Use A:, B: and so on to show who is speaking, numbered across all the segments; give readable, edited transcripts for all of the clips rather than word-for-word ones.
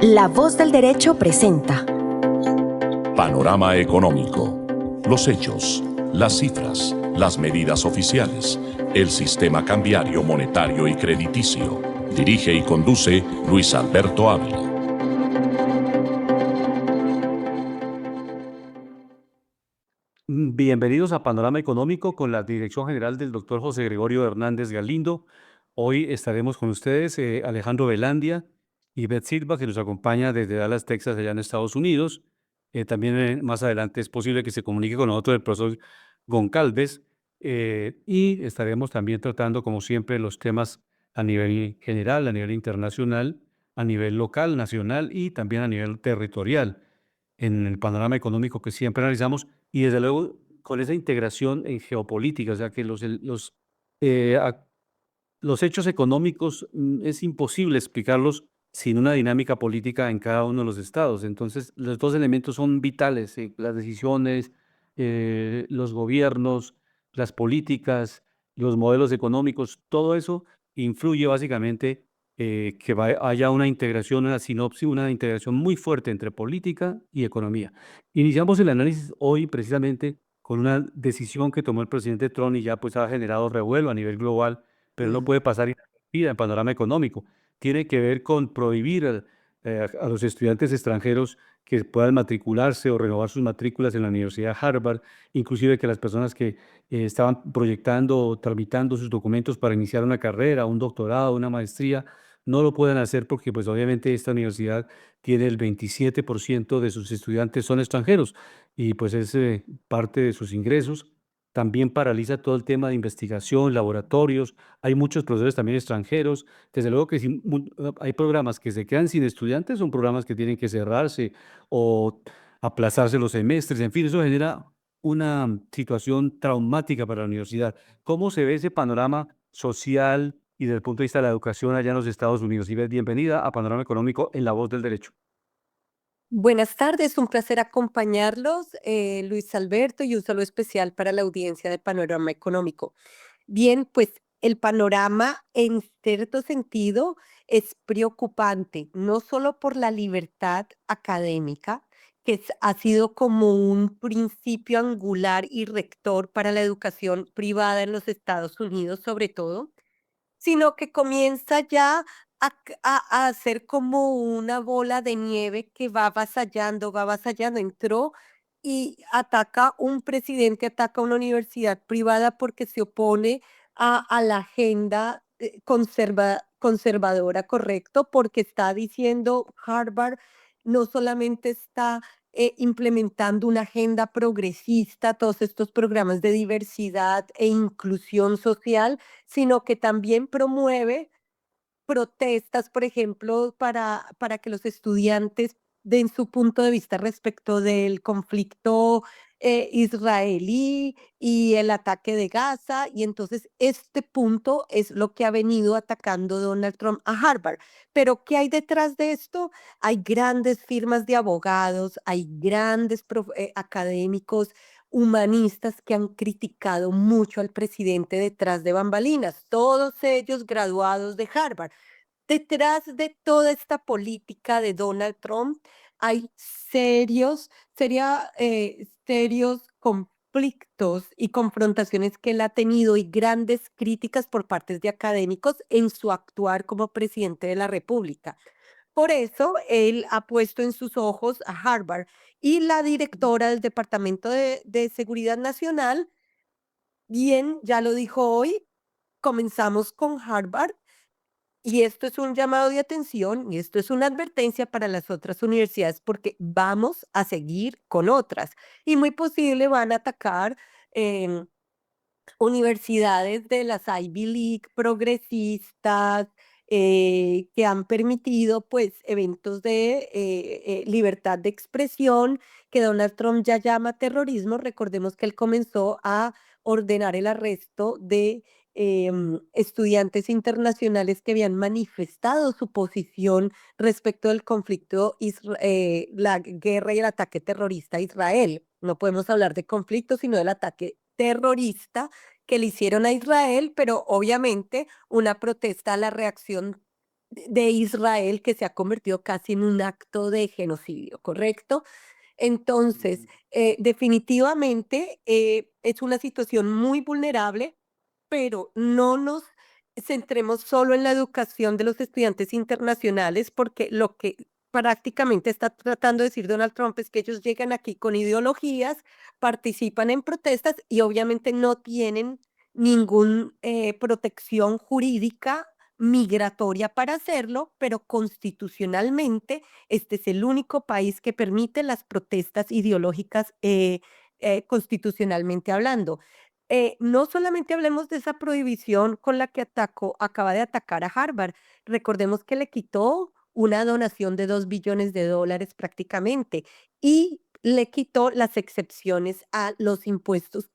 A: La Voz del Derecho presenta
B: Panorama Económico. Los hechos, las cifras, las medidas oficiales, el sistema cambiario, monetario y crediticio. Dirige y conduce Luis Alberto Ávila.
C: Bienvenidos a Panorama Económico con la dirección general del doctor José Gregorio Hernández Galindo. Hoy estaremos con ustedes Alejandro Velandia y Beth Silva, que nos acompaña desde Dallas, Texas, allá en Estados Unidos. También más adelante es posible que se comunique con nosotros el profesor Goncalves. Y estaremos también tratando, como siempre, los temas a nivel general, a nivel internacional, a nivel local, nacional y también a nivel territorial en el panorama económico que siempre analizamos y desde luego con esa integración en geopolítica, o sea que eh, ac- los hechos económicos es imposible explicarlos sin una dinámica política en cada uno de los estados. Entonces, los dos elementos son vitales, las decisiones, los gobiernos, las políticas, los modelos económicos, todo eso influye básicamente que haya una integración, una sinopsis, una integración muy fuerte entre política y economía. Iniciamos el análisis hoy precisamente con una decisión que tomó el presidente Trump y ya pues ha generado revuelo a nivel global, pero no puede pasar inadvertida en panorama económico. Tiene que ver con prohibir a los estudiantes extranjeros que puedan matricularse o renovar sus matrículas en la Universidad de Harvard, inclusive que las personas que estaban proyectando o tramitando sus documentos para iniciar una carrera, un doctorado, una maestría, no lo puedan hacer porque pues obviamente esta universidad tiene el 27% de sus estudiantes son extranjeros y pues es parte de sus ingresos. También paraliza todo el tema de investigación, laboratorios. Hay muchos profesores también extranjeros. Desde luego que si hay programas que se quedan sin estudiantes, son programas que tienen que cerrarse o aplazarse los semestres. En fin, eso genera una situación traumática para la universidad. ¿Cómo se ve ese panorama social y desde el punto de vista de la educación allá en los Estados Unidos? Y bienvenida a Panorama Económico en La Voz del Derecho.
D: Buenas tardes, un placer acompañarlos, Luis Alberto, y un saludo especial para la audiencia de Panorama Económico. Bien, pues el panorama en cierto sentido es preocupante, no solo por la libertad académica, que ha sido como un principio angular y rector para la educación privada en los Estados Unidos, sobre todo, sino que comienza ya a ser como una bola de nieve que va avasallando, va avasallando. Entró y ataca un presidente, ataca una universidad privada porque se opone a la agenda conservadora, correcto, porque está diciendo Harvard no solamente está implementando una agenda progresista, todos estos programas de diversidad e inclusión social, sino que también promueve protestas, por ejemplo, para que los estudiantes den su punto de vista respecto del conflicto israelí y el ataque de Gaza. Y entonces este punto es lo que ha venido atacando Donald Trump a Harvard. Pero ¿qué hay detrás de esto? Hay grandes firmas de abogados, hay grandes académicos humanistas que han criticado mucho al presidente detrás de bambalinas, todos ellos graduados de Harvard. Detrás de toda esta política de Donald Trump hay serios conflictos y confrontaciones que él ha tenido y grandes críticas por parte de académicos en su actuar como presidente de la República. Por eso él ha puesto en sus ojos a Harvard y la directora del Departamento de Seguridad Nacional, bien, ya lo dijo hoy, comenzamos con Harvard y esto es un llamado de atención y esto es una advertencia para las otras universidades porque vamos a seguir con otras y muy posible van a atacar em, universidades de las Ivy League progresistas que han permitido pues eventos de libertad de expresión que Donald Trump ya llama terrorismo. Recordemos que él comenzó a ordenar el arresto de estudiantes internacionales que habían manifestado su posición respecto del conflicto, la guerra y el ataque terrorista a Israel. No podemos hablar de conflicto, sino del ataque terrorista que le hicieron a Israel, pero obviamente una protesta a la reacción de Israel que se ha convertido casi en un acto de genocidio, ¿correcto? Entonces, definitivamente es una situación muy vulnerable, pero no nos centremos solo en la educación de los estudiantes internacionales, porque lo que prácticamente está tratando de decir Donald Trump es que ellos llegan aquí con ideologías, participan en protestas y obviamente no tienen ningún protección jurídica migratoria para hacerlo, pero constitucionalmente este es el único país que permite las protestas ideológicas constitucionalmente hablando. No solamente hablemos de esa prohibición con la que acaba de atacar a Harvard. Recordemos que le quitó una donación de $2 billones prácticamente y le quitó las excepciones a los impuestos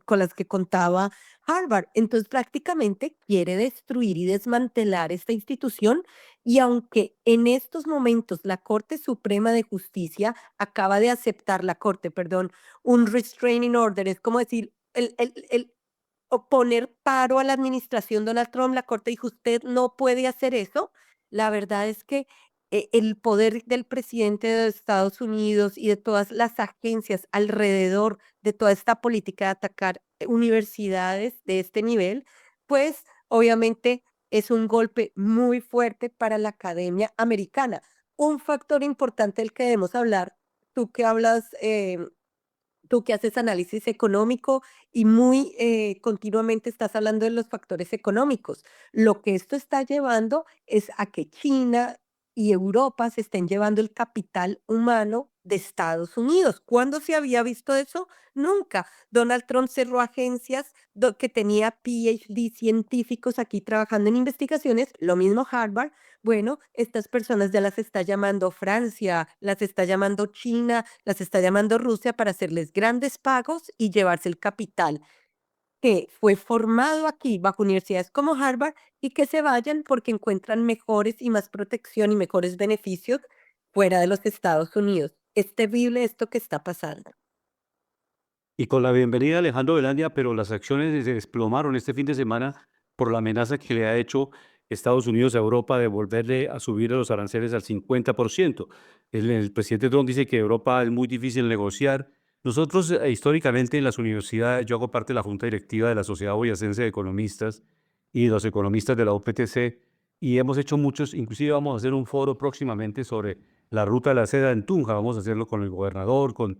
D: con las que contaba Harvard. Entonces, prácticamente quiere destruir y desmantelar esta institución y aunque en estos momentos la Corte Suprema de Justicia acaba de aceptar, la Corte, perdón, un restraining order, es como decir, o poner paro a la administración Donald Trump, la Corte dijo: "Usted no puede hacer eso". La verdad es que, el poder del presidente de Estados Unidos y de todas las agencias alrededor de toda esta política de atacar universidades de este nivel, pues, obviamente es un golpe muy fuerte para la academia americana. Un factor importante del que debemos hablar, tú que hablas, tú que haces análisis económico y muy continuamente estás hablando de los factores económicos. Lo que esto está llevando es a que China y Europa se estén llevando el capital humano de Estados Unidos. ¿Cuándo se había visto eso? Nunca. Donald Trump cerró agencias que tenía PhD científicos aquí trabajando en investigaciones, lo mismo Harvard. Bueno, estas personas ya las está llamando Francia, las está llamando China, las está llamando Rusia para hacerles grandes pagos y llevarse el capital que fue formado aquí bajo universidades como Harvard y que se vayan porque encuentran mejores y más protección y mejores beneficios fuera de los Estados Unidos. Es terrible esto que está pasando.
C: Y con la bienvenida de Alejandro Velandia, pero las acciones se desplomaron este fin de semana por la amenaza que le ha hecho Estados Unidos a Europa de volverle a subir los aranceles al 50%. El presidente Trump dice que Europa es muy difícil negociar. Nosotros, históricamente, en las universidades, yo hago parte de la junta directiva de la Sociedad Boyacense de Economistas y los economistas de la OPTC, y hemos hecho muchos, inclusive vamos a hacer un foro próximamente sobre la ruta de la seda en Tunja. Vamos a hacerlo con el gobernador, con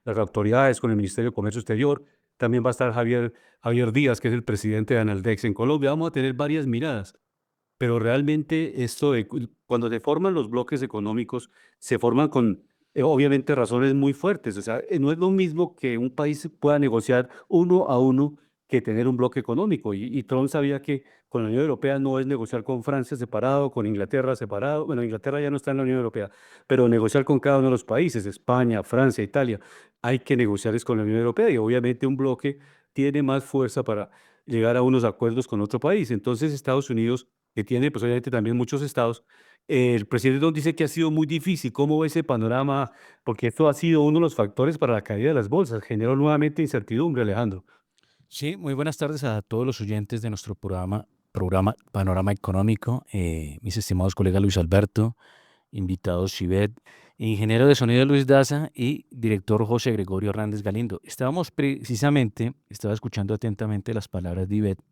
C: las autoridades, con el Ministerio de Comercio Exterior. También va a estar Javier Díaz, que es el presidente de Analdex en Colombia. Vamos a tener varias miradas, pero realmente cuando se forman los bloques económicos, se forman con, obviamente, razones muy fuertes. O sea, no es lo mismo que un país pueda negociar uno a uno que tener un bloque económico. Y Trump sabía que con la Unión Europea no es negociar con Francia separado, con Inglaterra separado. Bueno, Inglaterra ya no está en la Unión Europea, pero negociar con cada uno de los países, España, Francia, Italia. Hay que negociar es con la Unión Europea y obviamente un bloque tiene más fuerza para llegar a unos acuerdos con otro país. Entonces, Estados Unidos, que tiene pues obviamente también muchos estados, el presidente nos dice que ha sido muy difícil. ¿Cómo ve ese panorama? Porque esto ha sido uno de los factores para la caída de las bolsas. Generó nuevamente incertidumbre, Alejandro.
E: Sí, muy buenas tardes a todos los oyentes de nuestro programa Panorama Económico, mis estimados colegas Luis Alberto, invitados Shivet, ingeniero de sonido Luis Daza y director José Gregorio Hernández Galindo. Estaba escuchando atentamente las palabras de Ivette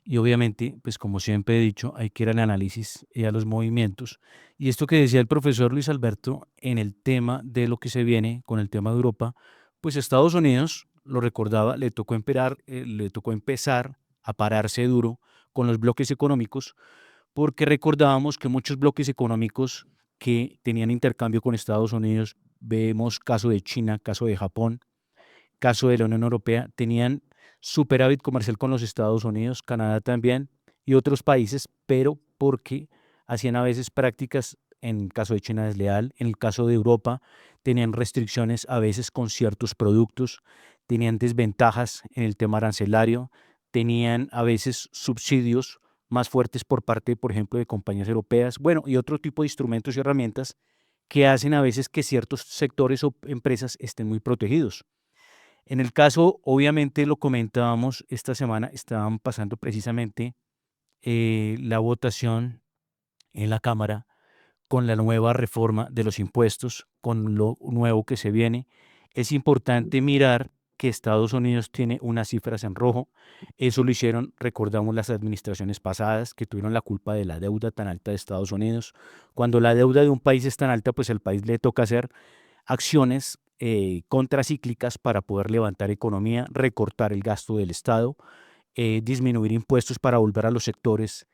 E: y obviamente, pues como siempre he dicho, hay que ir al análisis y a los movimientos. Y esto que decía el profesor Luis Alberto en el tema de lo que se viene con el tema de Europa, pues Estados Unidos, lo recordaba, le tocó empezar a pararse duro con los bloques económicos, porque recordábamos que muchos bloques económicos que tenían intercambio con Estados Unidos, vemos caso de China, caso de Japón, caso de la Unión Europea, tenían superávit comercial con los Estados Unidos, Canadá también y otros países, pero porque hacían a veces prácticas, en el caso de China desleal, en el caso de Europa, tenían restricciones a veces con ciertos productos, tenían desventajas en el tema arancelario, tenían a veces subsidios más fuertes por parte, por ejemplo, de compañías europeas, bueno, y otro tipo de instrumentos y herramientas que hacen a veces que ciertos sectores o empresas estén muy protegidos. En el caso, obviamente lo comentábamos esta semana, estaban pasando precisamente la votación en la Cámara con la nueva reforma de los impuestos, con lo nuevo que se viene. Es importante mirar que Estados Unidos tiene unas cifras en rojo. Eso lo hicieron, recordamos, las administraciones pasadas que tuvieron la culpa de la deuda tan alta de Estados Unidos. Cuando la deuda de un país es tan alta, pues al país le toca hacer acciones contracíclicas para poder levantar economía, recortar el gasto del Estado, disminuir impuestos para volver a los sectores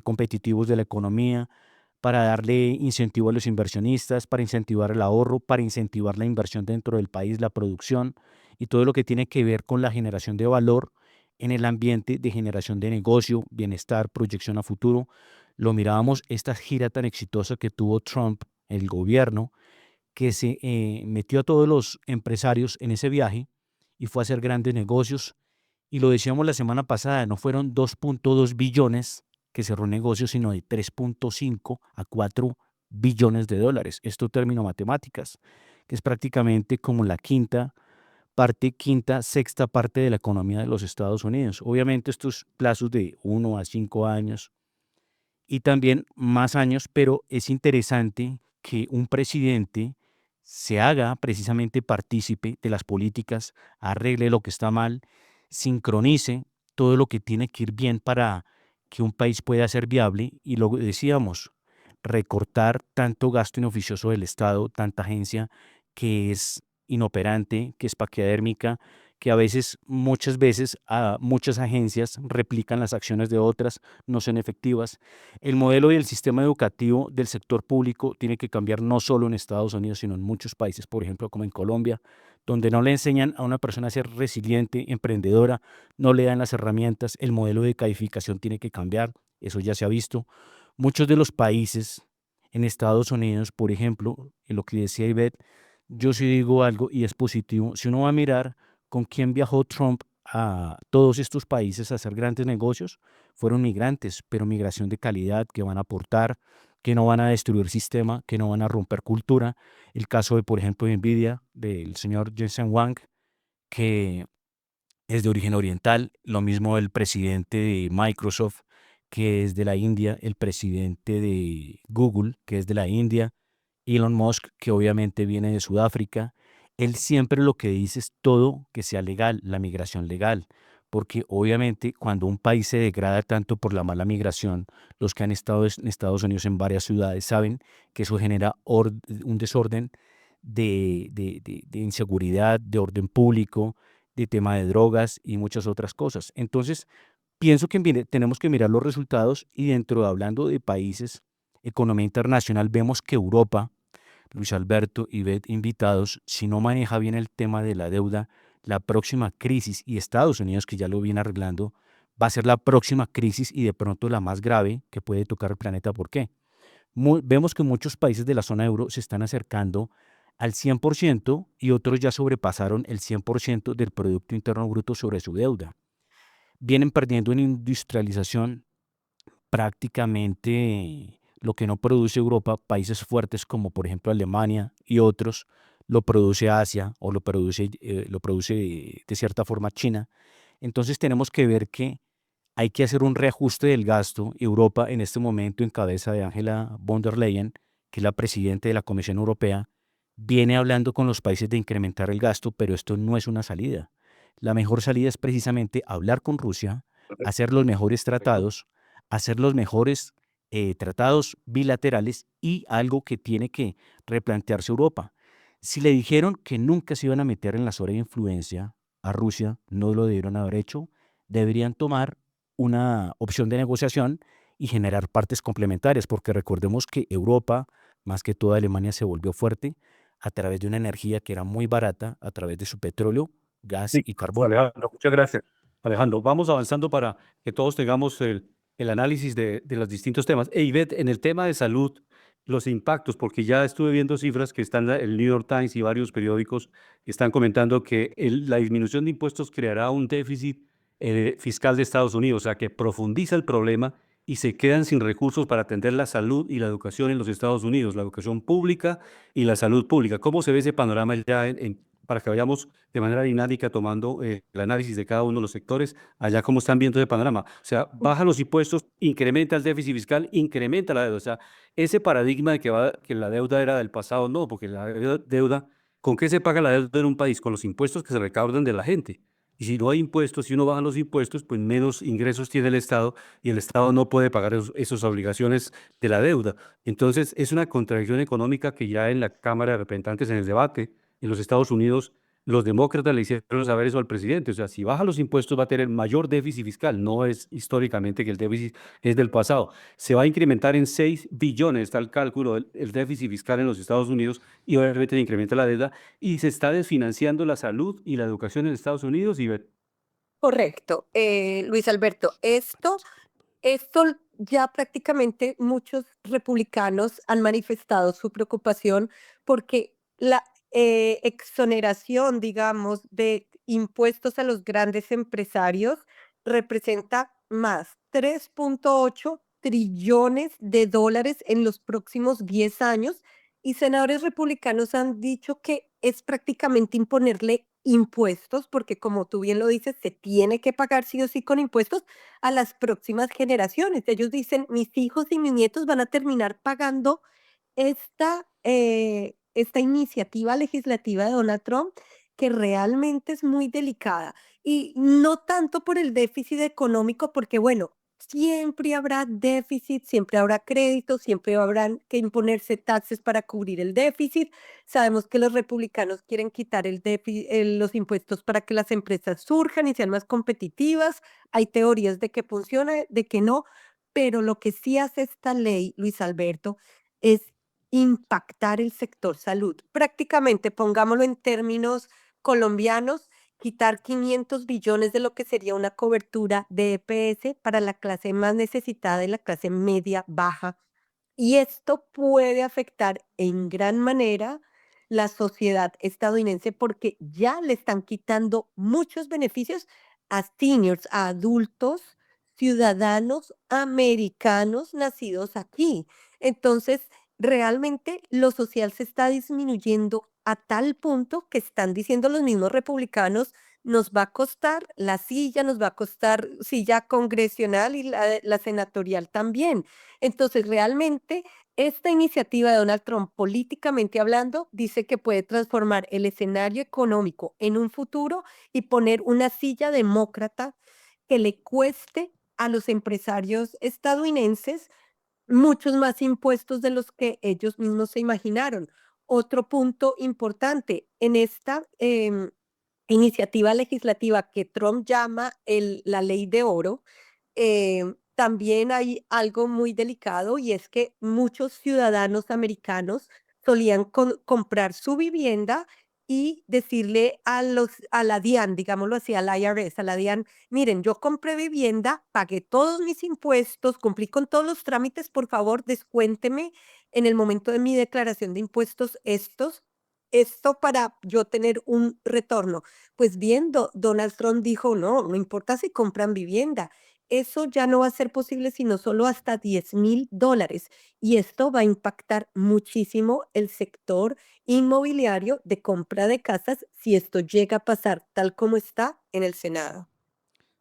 E: competitivos de la economía, para darle incentivo a los inversionistas, para incentivar el ahorro, para incentivar la inversión dentro del país, la producción y todo lo que tiene que ver con la generación de valor en el ambiente de generación de negocio, bienestar, proyección a futuro. Lo mirábamos, esta gira tan exitosa que tuvo Trump, el gobierno, que se metió a todos los empresarios en ese viaje y fue a hacer grandes negocios. Y lo decíamos la semana pasada, no fueron 2.2 billones que cerró negocios, sino de 3.5 a 4 billones de dólares. Esto término matemáticas, que es prácticamente como la sexta parte de la economía de los Estados Unidos. Obviamente estos plazos de 1 a 5 años y también más años, pero es interesante que un presidente se haga precisamente partícipe de las políticas, arregle lo que está mal, sincronice todo lo que tiene que ir bien para que un país pueda ser viable y lo decíamos, recortar tanto gasto inoficioso del Estado, tanta agencia que es inoperante, que es paquidérmica, que a veces, muchas veces, muchas agencias replican las acciones de otras, no son efectivas. El modelo y el sistema educativo del sector público tiene que cambiar no solo en Estados Unidos, sino en muchos países, por ejemplo, como en Colombia, donde no le enseñan a una persona a ser resiliente, emprendedora, no le dan las herramientas, el modelo de calificación tiene que cambiar, eso ya se ha visto. Muchos de los países en Estados Unidos, por ejemplo, en lo que decía Ivette, yo sí digo algo y es positivo. Si uno va a mirar con quién viajó Trump a todos estos países a hacer grandes negocios, fueron migrantes, pero migración de calidad que van a aportar, que no van a destruir sistema, que no van a romper cultura. El caso de, por ejemplo, de Nvidia, del señor Jensen Huang, que es de origen oriental, lo mismo el presidente de Microsoft, que es de la India, el presidente de Google, que es de la India, Elon Musk, que obviamente viene de Sudáfrica. Él siempre lo que dice es todo que sea legal, la migración legal, porque obviamente cuando un país se degrada tanto por la mala migración, los que han estado en Estados Unidos en varias ciudades saben que eso genera un desorden de inseguridad, de orden público, de tema de drogas y muchas otras cosas. Entonces, pienso que tenemos que mirar los resultados y dentro de hablando de países, economía internacional, vemos que Europa, Luis Alberto y Beth invitados, si no maneja bien el tema de la deuda, la próxima crisis, y Estados Unidos, que ya lo viene arreglando, va a ser la próxima crisis y de pronto la más grave que puede tocar el planeta. ¿Por qué? Vemos que muchos países de la zona euro se están acercando al 100% y otros ya sobrepasaron el 100% del Producto Interno Bruto sobre su deuda. Vienen perdiendo en industrialización prácticamente lo que no produce Europa, países fuertes como por ejemplo Alemania y otros, lo produce Asia o lo produce de cierta forma China. Entonces tenemos que ver que hay que hacer un reajuste del gasto. Europa en este momento, en cabeza de Angela von der Leyen, que es la presidenta de la Comisión Europea, viene hablando con los países de incrementar el gasto, pero esto no es una salida. La mejor salida es precisamente hablar con Rusia, hacer los mejores tratados, hacer los mejores tratados bilaterales y algo que tiene que replantearse Europa. Si le dijeron que nunca se iban a meter en la zona de influencia a Rusia, no lo debieron haber hecho, deberían tomar una opción de negociación y generar partes complementarias, porque recordemos que Europa, más que toda Alemania, se volvió fuerte a través de una energía que era muy barata, a través de su petróleo, gas
C: Sí,
E: y carbón.
C: Alejandro, muchas gracias. Alejandro, vamos avanzando para que todos tengamos el análisis de los distintos temas. E Ivette, en el tema de salud, los impactos, porque ya estuve viendo cifras que están el New York Times y varios periódicos que están comentando que la disminución de impuestos creará un déficit fiscal de Estados Unidos, o sea, que profundiza el problema y se quedan sin recursos para atender la salud y la educación en los Estados Unidos, la educación pública y la salud pública. ¿Cómo se ve ese panorama ya para que vayamos de manera dinámica tomando el análisis de cada uno de los sectores, allá como están viendo ese panorama. O sea, baja los impuestos, incrementa el déficit fiscal, incrementa la deuda. O sea, ese paradigma de que la deuda era del pasado, no, porque la deuda, ¿con qué se paga la deuda en un país? Con los impuestos que se recaudan de la gente. Y si no hay impuestos, si uno baja los impuestos, pues menos ingresos tiene el Estado y el Estado no puede pagar esas obligaciones de la deuda. Entonces, es una contradicción económica que ya en la Cámara de Representantes, en el debate en los Estados Unidos, los demócratas le hicieron saber eso al presidente. O sea, si baja los impuestos va a tener mayor déficit fiscal. No es históricamente que el déficit es del pasado. Se va a incrementar en 6 billones, está el cálculo, el déficit fiscal en los Estados Unidos y obviamente se incrementa la deuda y se está desfinanciando la salud y la educación en Estados Unidos y
D: Correcto, Luis Alberto. Esto ya prácticamente muchos republicanos han manifestado su preocupación porque la exoneración, digamos, de impuestos a los grandes empresarios representa más 3,8 trillones de dólares en los próximos 10 años y senadores republicanos han dicho que es prácticamente imponerle impuestos, porque como tú bien lo dices, se tiene que pagar sí o sí con impuestos a las próximas generaciones. Ellos dicen, mis hijos y mis nietos van a terminar pagando esta iniciativa legislativa de Donald Trump, que realmente es muy delicada. Y no tanto por el déficit económico, porque bueno, siempre habrá déficit, siempre habrá crédito, siempre habrán que imponerse taxes para cubrir el déficit. Sabemos que los republicanos quieren quitar los impuestos para que las empresas surjan y sean más competitivas. Hay teorías de que funciona, de que no, pero lo que sí hace esta ley, Luis Alberto, es impactar el sector salud. Prácticamente, pongámoslo en términos colombianos, quitar 500 billones de lo que sería una cobertura de EPS para la clase más necesitada y la clase media baja. Y esto puede afectar en gran manera la sociedad estadounidense porque ya le están quitando muchos beneficios a seniors, a adultos, ciudadanos americanos nacidos aquí. Entonces, realmente lo social se está disminuyendo a tal punto que están diciendo los mismos republicanos, nos va a costar la silla, nos va a costar silla congresional y la senatorial también. Entonces, realmente, esta iniciativa de Donald Trump, políticamente hablando, dice que puede transformar el escenario económico en un futuro y poner una silla demócrata que le cueste a los empresarios estadounidenses muchos más impuestos de los que ellos mismos se imaginaron. Otro punto importante en esta iniciativa legislativa que Trump llama la ley de oro, también hay algo muy delicado y es que muchos ciudadanos americanos solían comprar su vivienda y decirle a la DIAN, digámoslo así, al IRS, a la DIAN, miren, yo compré vivienda, pagué todos mis impuestos, cumplí con todos los trámites, por favor, descuénteme en el momento de mi declaración de impuestos esto para yo tener un retorno. Pues bien, Donald Trump dijo, no, no importa si compran vivienda, eso ya no va a ser posible sino solo hasta $10,000. Y esto va a impactar muchísimo el sector inmobiliario de compra de casas si esto llega a pasar tal como está en el Senado.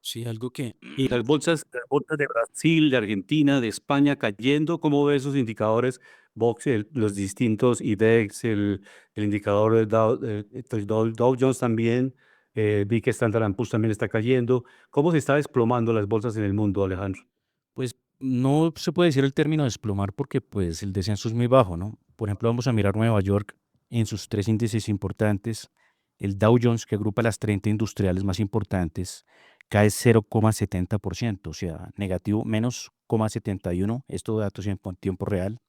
E: Sí, algo que
C: y las bolsas de Brasil, de Argentina, de España cayendo. ¿Cómo ve esos indicadores? Vox, los distintos IBEX, el indicador del Dow Jones también, vi que Standard & Poor's también está cayendo. ¿Cómo se está desplomando las bolsas en el mundo, Alejandro?
E: Pues no se puede decir el término desplomar porque pues el descenso es muy bajo, ¿no? Por ejemplo, vamos a mirar Nueva York en sus tres índices importantes. El Dow Jones, que agrupa las 30 industriales más importantes, cae 0,70%, o sea, negativo menos 0,71, estos datos en tiempo real,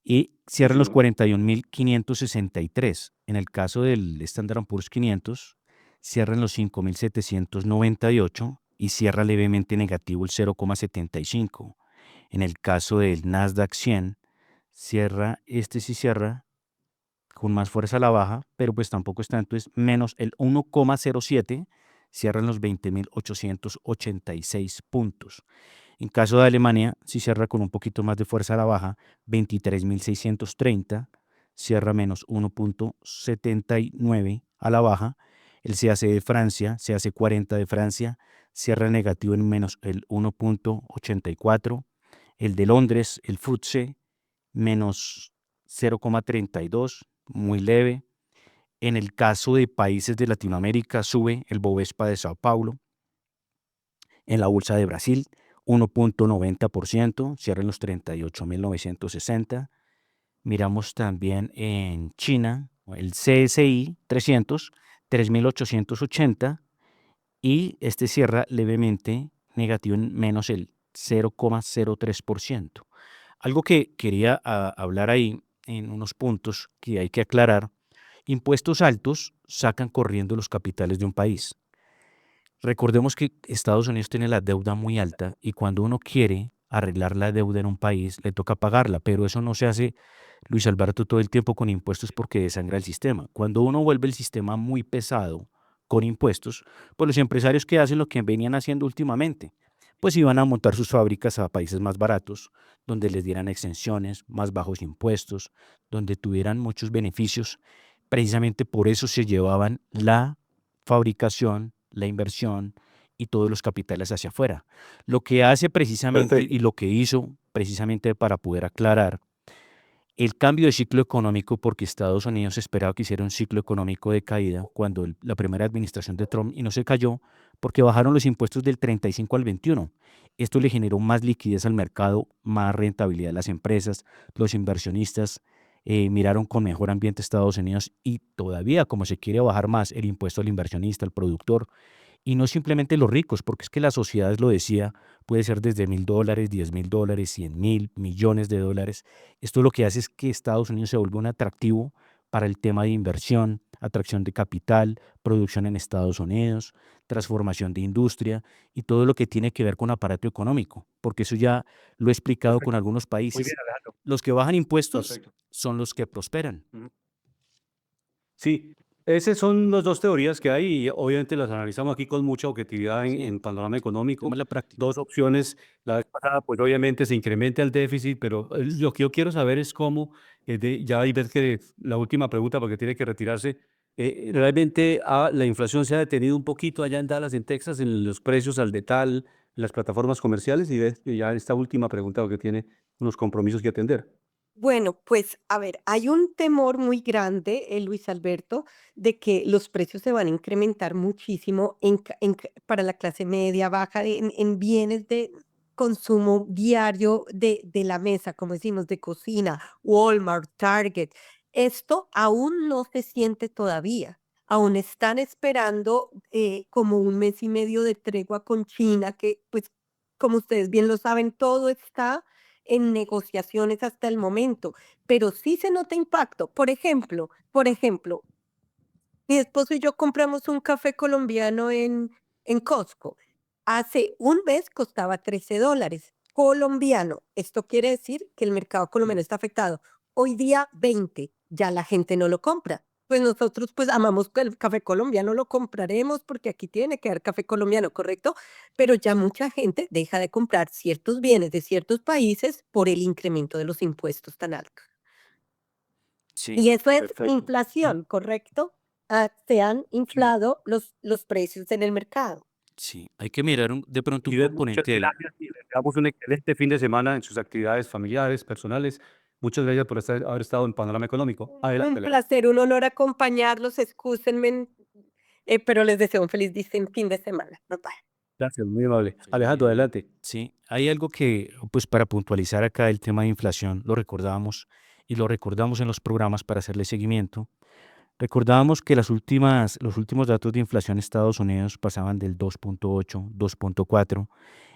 E: y
C: Sí,
E: cierra en los
C: señor.
E: 41.563. En el caso del Standard Poor's 500, cierra en los 5.798 y cierra levemente negativo el 0,75. En el caso del Nasdaq 100, sí cierra con más fuerza a la baja, pero pues tampoco es tanto, es menos el 1,07, cierra en los 20.886 puntos. En caso de Alemania, sí cierra con un poquito más de fuerza a la baja, 23.630, cierra menos 1.79 a la baja. El CAC de Francia, CAC 40 de Francia, cierra negativo en menos el 1.84. El de Londres, el FTSE, menos 0.32, muy leve. En el caso de países de Latinoamérica, sube el Bovespa de Sao Paulo. En la bolsa de Brasil, 1.90%, cierra en los 38.960. Miramos también en China, el CSI 300, 3.880, y este cierra levemente negativo en menos el 0.03%. Algo que quería hablar ahí en unos puntos que hay que aclarar: impuestos altos sacan corriendo los capitales de un país. Recordemos que Estados Unidos tiene la deuda muy alta y cuando uno quiere arreglar la deuda en un país le toca pagarla, pero eso no se hace, Luis Alberto, todo el tiempo con impuestos porque desangra el sistema. Cuando uno vuelve el sistema muy pesado con impuestos, pues los empresarios que hacen lo que venían haciendo últimamente, pues iban a montar sus fábricas a países más baratos, donde les dieran exenciones, más bajos impuestos, donde tuvieran muchos beneficios. Precisamente por eso se llevaban la fabricación, la inversión y todos los capitales hacia afuera. Lo que hace precisamente
C: Perfecto.
E: y lo que hizo precisamente para poder aclarar el cambio de ciclo económico, porque Estados Unidos esperaba que hiciera un ciclo económico de caída cuando la primera administración de Trump, y no se cayó porque bajaron los impuestos del 35 al 21. Esto le generó más liquidez al mercado, más rentabilidad a las empresas, los inversionistas miraron con mejor ambiente a Estados Unidos, y todavía como se quiere bajar más el impuesto al inversionista, al productor, y no simplemente los ricos, porque es que la sociedad, lo decía, puede ser desde $1.000, $10.000, 100.000, millones de dólares. Esto lo que hace es que Estados Unidos se vuelva un atractivo para el tema de inversión, atracción de capital, producción en Estados Unidos, transformación de industria y todo lo que tiene que ver con aparato económico, porque eso ya lo he explicado con
C: Perfecto.
E: algunos
C: Muy bien,
E: países.
C: Alejandro.
E: Los que bajan impuestos
C: Perfecto.
E: son los que prosperan.
C: Ujú. Sí, esas son las dos teorías que hay y obviamente las analizamos aquí con mucha objetividad
E: Sí,
C: en Panorama Económico.
E: tema de la práctica.
C: Dos opciones. La vez pasada, pues obviamente se incrementa el déficit, pero lo que yo quiero saber es cómo, ya ahí ves que la última pregunta, porque tiene que retirarse, realmente la inflación se ha detenido un poquito allá en Dallas, en Texas, en los precios al detal, en las plataformas comerciales, y ves que ya esta última pregunta, porque tiene unos compromisos que atender.
D: Bueno, pues a ver, hay un temor muy grande, Luis Alberto, de que los precios se van a incrementar muchísimo para la clase media, baja, en bienes de consumo diario de la mesa, como decimos, de cocina, Walmart, Target. Esto aún no se siente todavía. Aún están esperando como un mes y medio de tregua con China, que pues como ustedes bien lo saben, todo está en negociaciones hasta el momento, pero sí se nota impacto. Por ejemplo, mi esposo y yo compramos un café colombiano en Costco. Hace un mes costaba $13 colombiano. Esto quiere decir que el mercado colombiano está afectado. Hoy día 20, ya la gente no lo compra. Pues nosotros pues amamos el café colombiano, lo compraremos porque aquí tiene que haber café colombiano, ¿correcto? Pero ya mucha gente deja de comprar ciertos bienes de ciertos países por el incremento de los impuestos tan altos.
E: Sí,
D: Y eso es
C: Perfecto.
D: inflación, ¿correcto? Se han
C: Sí.
D: inflado los precios en el mercado.
E: sí. Hay que mirar de pronto un
C: Ivette, muchas
E: componente ahí.
C: gracias y le deseamos un excelente fin de semana en sus actividades familiares, personales. Muchas gracias por haber estado en Panorama Económico.
D: Un
C: Adelante, Alejandro.
D: placer, un honor acompañarlos, excúsenme, pero les deseo un feliz fin de semana. Bye bye.
C: Gracias, muy amable.
E: Feliz
C: Alejandro,
E: día.
C: adelante.
E: Sí, hay algo que, pues para puntualizar acá el tema de inflación, lo recordábamos y lo recordamos en los programas para hacerle seguimiento. Recordábamos que los últimos datos de inflación en Estados Unidos pasaban del 2.8, 2.4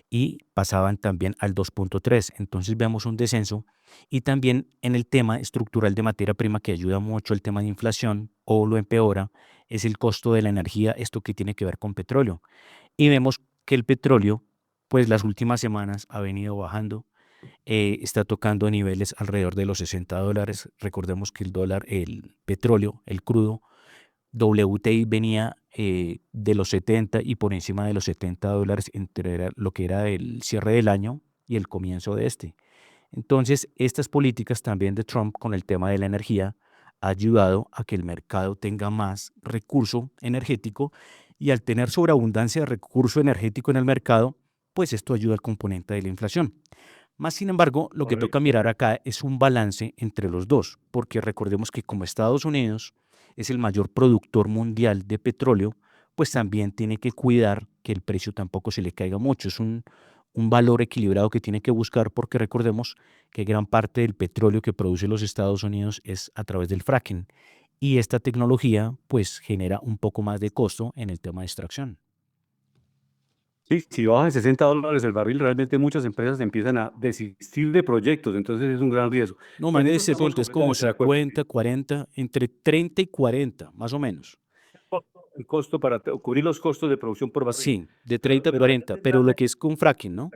E: y pasaban también al 2.3. Entonces vemos un descenso, y también en el tema estructural de materia prima que ayuda mucho el tema de inflación o lo empeora es el costo de la energía, esto que tiene que ver con petróleo. Y vemos que el petróleo, pues las últimas semanas ha venido bajando, está tocando niveles alrededor de los $60. Recordemos que el dólar, el petróleo, el crudo, WTI venía de los 70 y por encima de los $70 entre lo que era el cierre del año y el comienzo de este. Entonces, estas políticas también de Trump con el tema de la energía, ha ayudado a que el mercado tenga más recurso energético y al tener sobreabundancia de recurso energético en el mercado, pues esto ayuda al componente de la inflación. Más sin embargo, lo que toca
C: Correcto.
E: mirar acá es un balance entre los dos, porque recordemos que como Estados Unidos es el mayor productor mundial de petróleo, pues también tiene que cuidar que el precio tampoco se le caiga mucho. Es un valor equilibrado que tiene que buscar porque recordemos que gran parte del petróleo que produce los Estados Unidos es a través del fracking y esta tecnología pues genera un poco más de costo en el tema de extracción.
C: Sí, si baja de $60 el barril, realmente muchas empresas empiezan a desistir de proyectos, entonces es un gran riesgo.
E: No,
C: En
E: maneje
C: eso
E: ese
C: estamos
E: punto, es como
C: completamente de acuerdo.
E: 50, 40, entre 30 y 40, más o menos.
C: El costo para cubrir los costos de producción por barril.
E: Sí, de 30 a
C: Pero la
E: 40,
C: gente
E: pero lo
C: trata.
E: que es con fracking, ¿no?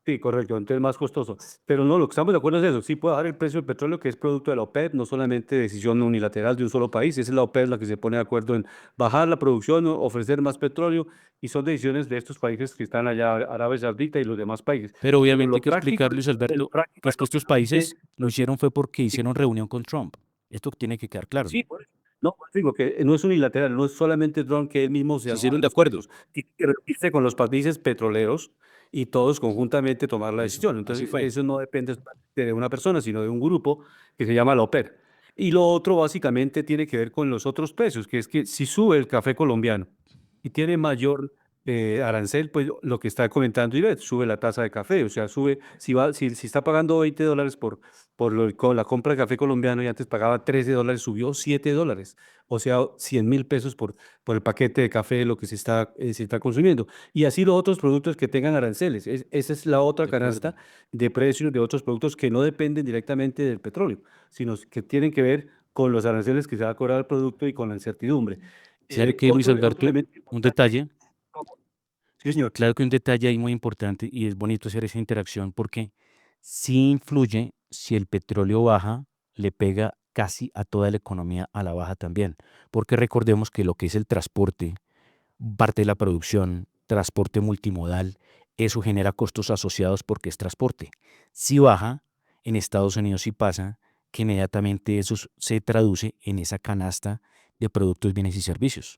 C: Sí, correcto, entonces más costoso. Pero no, lo que estamos de acuerdo es eso. Sí puede bajar el precio del petróleo, que es producto de la OPEP, no solamente decisión unilateral de un solo país. Es la OPEP la que se pone de acuerdo en bajar la producción, o ofrecer más petróleo, y son decisiones de estos países que están allá, Arabia Saudita y los demás países.
E: Pero
C: Pero
E: obviamente hay
C: lo
E: que
C: práctico,
E: explicar, Luis
C: el
E: Alberto,
C: práctico
E: pues
C: es
E: que
C: lo que
E: estos
C: la gente.
E: países lo hicieron fue porque hicieron reunión con Trump. Esto tiene que quedar claro, ¿no?
C: Sí, por eso. No, pues digo que no es unilateral, no es solamente Trump que él mismo se
E: Se
C: hace
E: hicieron de
C: los
E: acuerdo.
C: precios. Tiene que reunirse con los países petroleros y todos conjuntamente tomar la
E: Eso,
C: decisión.
E: así
C: Entonces,
E: fue.
C: eso no depende de una persona, sino de un grupo que se llama la OPEP. Y lo otro básicamente tiene que ver con los otros precios, que es que si sube el café colombiano y tiene mayor arancel, pues lo que está comentando Ivette, sube la tasa de café, o sea, sube, si está pagando $20 con la compra de café colombiano y antes pagaba $13, subió $7, o sea, 100.000 pesos por el paquete de café, lo que se está consumiendo. Y así los otros productos que tengan aranceles. Esa es la otra
E: De acuerdo.
C: canasta de precios de otros productos que no dependen directamente del petróleo, sino que tienen que ver con los aranceles que se va a cobrar el producto y con la incertidumbre.
E: ¿Sabe qué, Luis
C: Otro
E: Alberto?
C: elemento
E: Un
C: importante.
E: detalle.
C: Sí, señor.
E: Claro que un detalle ahí muy importante y es bonito hacer esa interacción porque sí influye si el petróleo baja, le pega casi a toda la economía a la baja también. Porque recordemos que lo que es el transporte, parte de la producción, transporte multimodal, eso genera costos asociados porque es transporte. Si baja, en Estados Unidos sí pasa que inmediatamente eso se traduce en esa canasta de productos, bienes y servicios.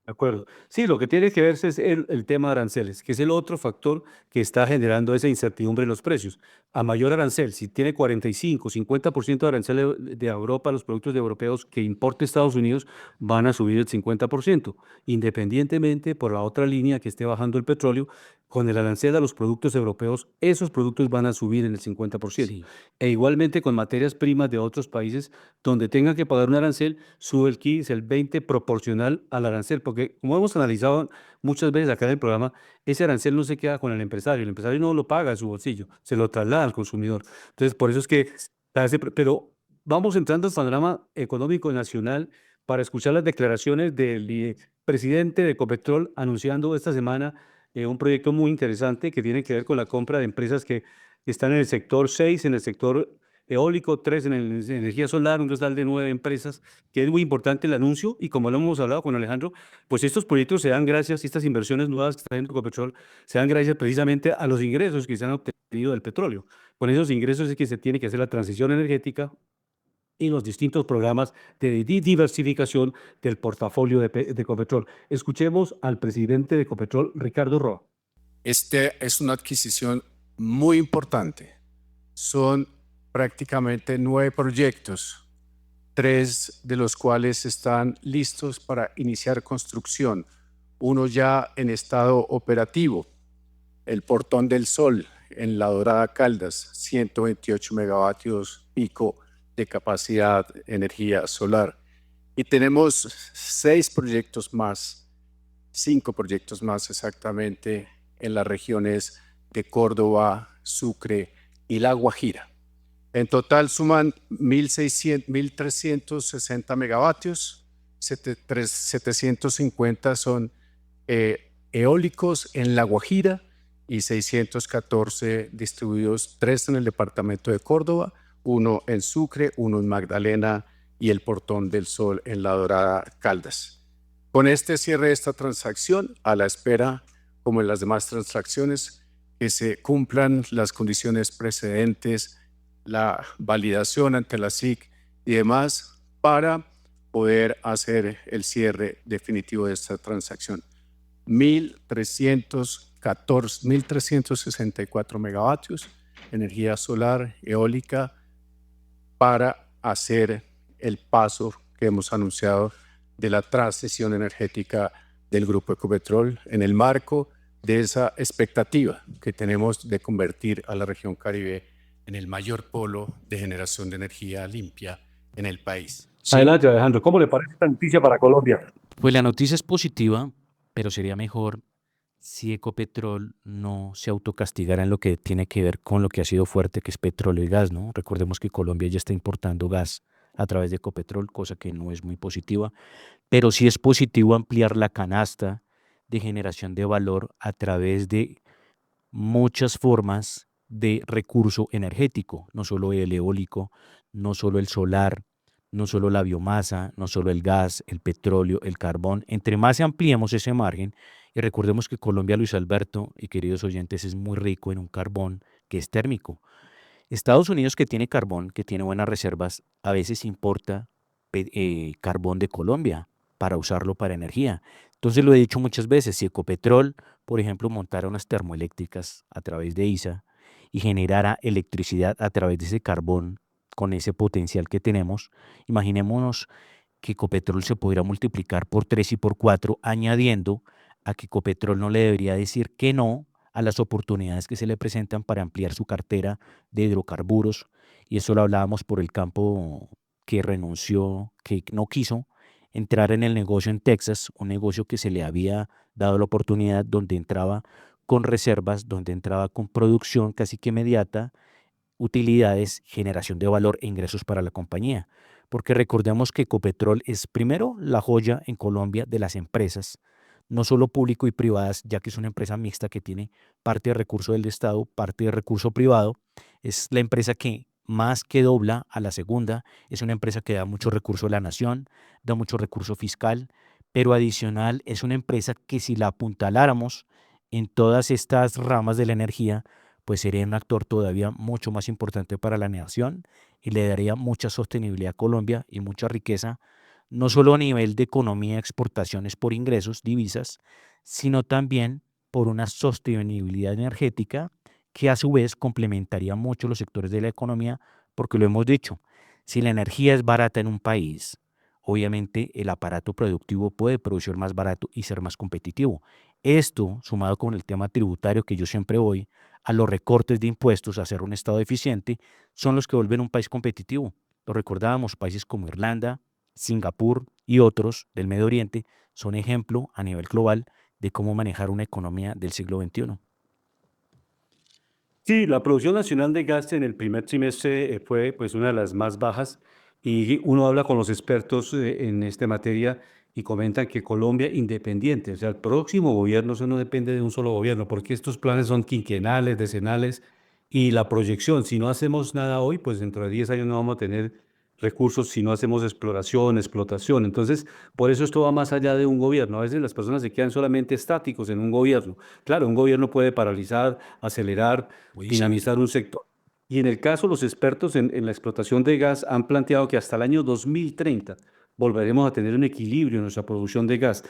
C: De acuerdo. Sí, lo que tiene que verse es el tema de aranceles, que es el otro factor que está generando esa incertidumbre en los precios. A mayor arancel, si tiene 45, 50% de arancel de Europa, los productos europeos que importe Estados Unidos van a subir el 50%, independientemente por la otra línea que esté bajando el petróleo, con el arancel a los productos europeos, esos productos van a subir en el 50%.
E: Sí,
C: E igualmente con materias primas de otros países donde tengan que pagar un arancel, sube el 15, el 20 proporcional al arancel, porque como hemos analizado muchas veces acá en el programa, ese arancel no se queda con el empresario no lo paga de su bolsillo, se lo traslada al consumidor. Entonces, por eso es que, pero vamos entrando al panorama económico nacional para escuchar las declaraciones del presidente de Ecopetrol anunciando esta semana un proyecto muy interesante que tiene que ver con la compra de empresas que están en el sector 6, en el sector eólico, 3 en energía solar, un total de 9 empresas, que es muy importante el anuncio y como lo hemos hablado con Alejandro, pues estos proyectos se dan gracias, estas inversiones nuevas que está haciendo Ecopetrol, se dan gracias precisamente a los ingresos que se han obtenido del petróleo. Con esos ingresos es que se tiene que hacer la transición energética y los distintos programas de diversificación del portafolio de Ecopetrol. Escuchemos al presidente de Ecopetrol, Ricardo Roa.
F: Este es una adquisición muy importante. Son prácticamente 9 proyectos, 3 de los cuales están listos para iniciar construcción, uno ya en estado operativo, el Portón del Sol en La Dorada Caldas, 128 megavatios pico de capacidad de energía solar. Y tenemos 6 proyectos más, 5 proyectos más exactamente en las regiones de Córdoba, Sucre y La Guajira. En total suman 1.360 megavatios, 750 son eólicos en La Guajira y 614 distribuidos, 3 en el departamento de Córdoba, 1 en Sucre, 1 en Magdalena y el Portón del Sol en La Dorada Caldas. Con este cierre de esta transacción, a la espera, como en las demás transacciones, que se cumplan las condiciones precedentes, la validación ante la SIC y demás para poder hacer el cierre definitivo de esta transacción. 1.364 megavatios, energía solar, eólica, para hacer el paso que hemos anunciado de la transición energética del Grupo Ecopetrol en el marco de esa expectativa que tenemos de convertir a la región Caribe en el mayor polo de generación de energía limpia en el país.
E: Sí,
C: Adelante, Alejandro. ¿Cómo le parece esta noticia para Colombia?
E: pues la noticia es positiva, pero sería mejor si Ecopetrol no se autocastigara en lo que tiene que ver con lo que ha sido fuerte, que es petróleo y gas, ¿no? Recordemos que Colombia ya está importando gas a través de Ecopetrol, cosa que no es muy positiva, pero sí es positivo ampliar la canasta de generación de valor a través de muchas formas de recurso energético, no solo el eólico, no solo el solar, no solo la biomasa, no solo el gas, el petróleo, el carbón. Entre más ampliemos ese margen, y recordemos que Colombia, Luis Alberto y queridos oyentes, es muy rico en un carbón que es térmico. Estados Unidos, que tiene carbón, que tiene buenas reservas, a veces importa carbón de Colombia para usarlo para energía. Entonces lo he dicho muchas veces, si Ecopetrol, por ejemplo, montara unas termoeléctricas a través de ISA y generara electricidad a través de ese carbón con ese potencial que tenemos, imaginémonos que Ecopetrol se pudiera multiplicar por 3 y por 4, añadiendo a que Ecopetrol no le debería decir que no a las oportunidades que se le presentan para ampliar su cartera de hidrocarburos. Y eso lo hablábamos por el campo que renunció, que no quiso entrar en el negocio en Texas, un negocio que se le había dado la oportunidad, donde entraba con reservas, donde entraba con producción casi que inmediata, utilidades, generación de valor e ingresos para la compañía. Porque recordemos que Ecopetrol es primero la joya en Colombia de las empresas, no solo público y privadas, ya que es una empresa mixta que tiene parte de recurso del Estado, parte de recurso privado. Es la empresa que más que dobla a la segunda, es una empresa que da mucho recurso a la nación, da mucho recurso fiscal, pero adicional es una empresa que si la apuntaláramos en todas estas ramas de la energía, pues sería un actor todavía mucho más importante para la nación y le daría mucha sostenibilidad a Colombia y mucha riqueza, no solo a nivel de economía, exportaciones por ingresos, divisas, sino también por una sostenibilidad energética que a su vez complementaría mucho los sectores de la economía, porque lo hemos dicho, si la energía es barata en un país, obviamente el aparato productivo puede producir más barato y ser más competitivo. Esto, sumado con el tema tributario que yo siempre voy, a los recortes de impuestos, a hacer un Estado eficiente, son los que vuelven un país competitivo. Lo recordábamos, países como Irlanda, Singapur y otros del Medio Oriente son ejemplo a nivel global de cómo manejar una economía del siglo XXI.
C: Sí, la producción nacional de gas en el primer trimestre fue pues una de las más bajas y uno habla con los expertos en esta materia y comentan que Colombia independiente, o sea, el próximo gobierno, eso no depende de un solo gobierno, porque estos planes son quinquenales, decenales y la proyección, si no hacemos nada hoy, pues dentro de 10 años no vamos a tener recursos si no hacemos exploración, explotación. Entonces, por eso esto va más allá de un gobierno. A veces las personas se quedan solamente estáticos en un gobierno. Claro, un gobierno puede paralizar, acelerar, dinamizar un sector. Y en el caso, los expertos en la explotación de gas han planteado que hasta el año 2030 volveremos a tener un equilibrio en nuestra producción de gas.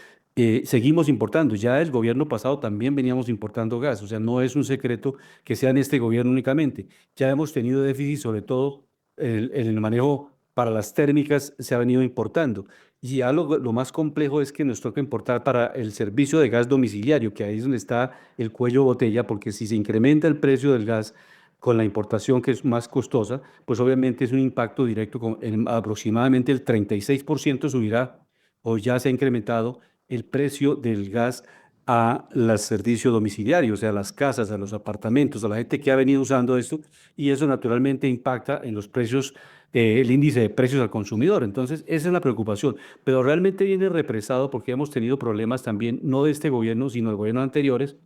C: Seguimos importando, ya el gobierno pasado también veníamos importando gas, o sea, no es un secreto que sea en este gobierno únicamente. Ya hemos tenido déficit, sobre todo en el manejo para las térmicas se ha venido importando. Y ya lo más complejo es que nos toca importar para el servicio de gas domiciliario, que ahí es donde está el cuello de botella, porque si se incrementa el precio del gas con la importación, que es más costosa, pues obviamente es un impacto directo, en aproximadamente el 36% subirá o ya se ha incrementado el precio del gas a los servicios domiciliarios, o sea, a las casas, a los apartamentos, a la gente que ha venido usando esto, y eso naturalmente impacta en los precios, el índice de precios al consumidor. Entonces, esa es la preocupación, pero realmente viene represado porque hemos tenido problemas también, no de este gobierno, sino de gobiernos anteriores,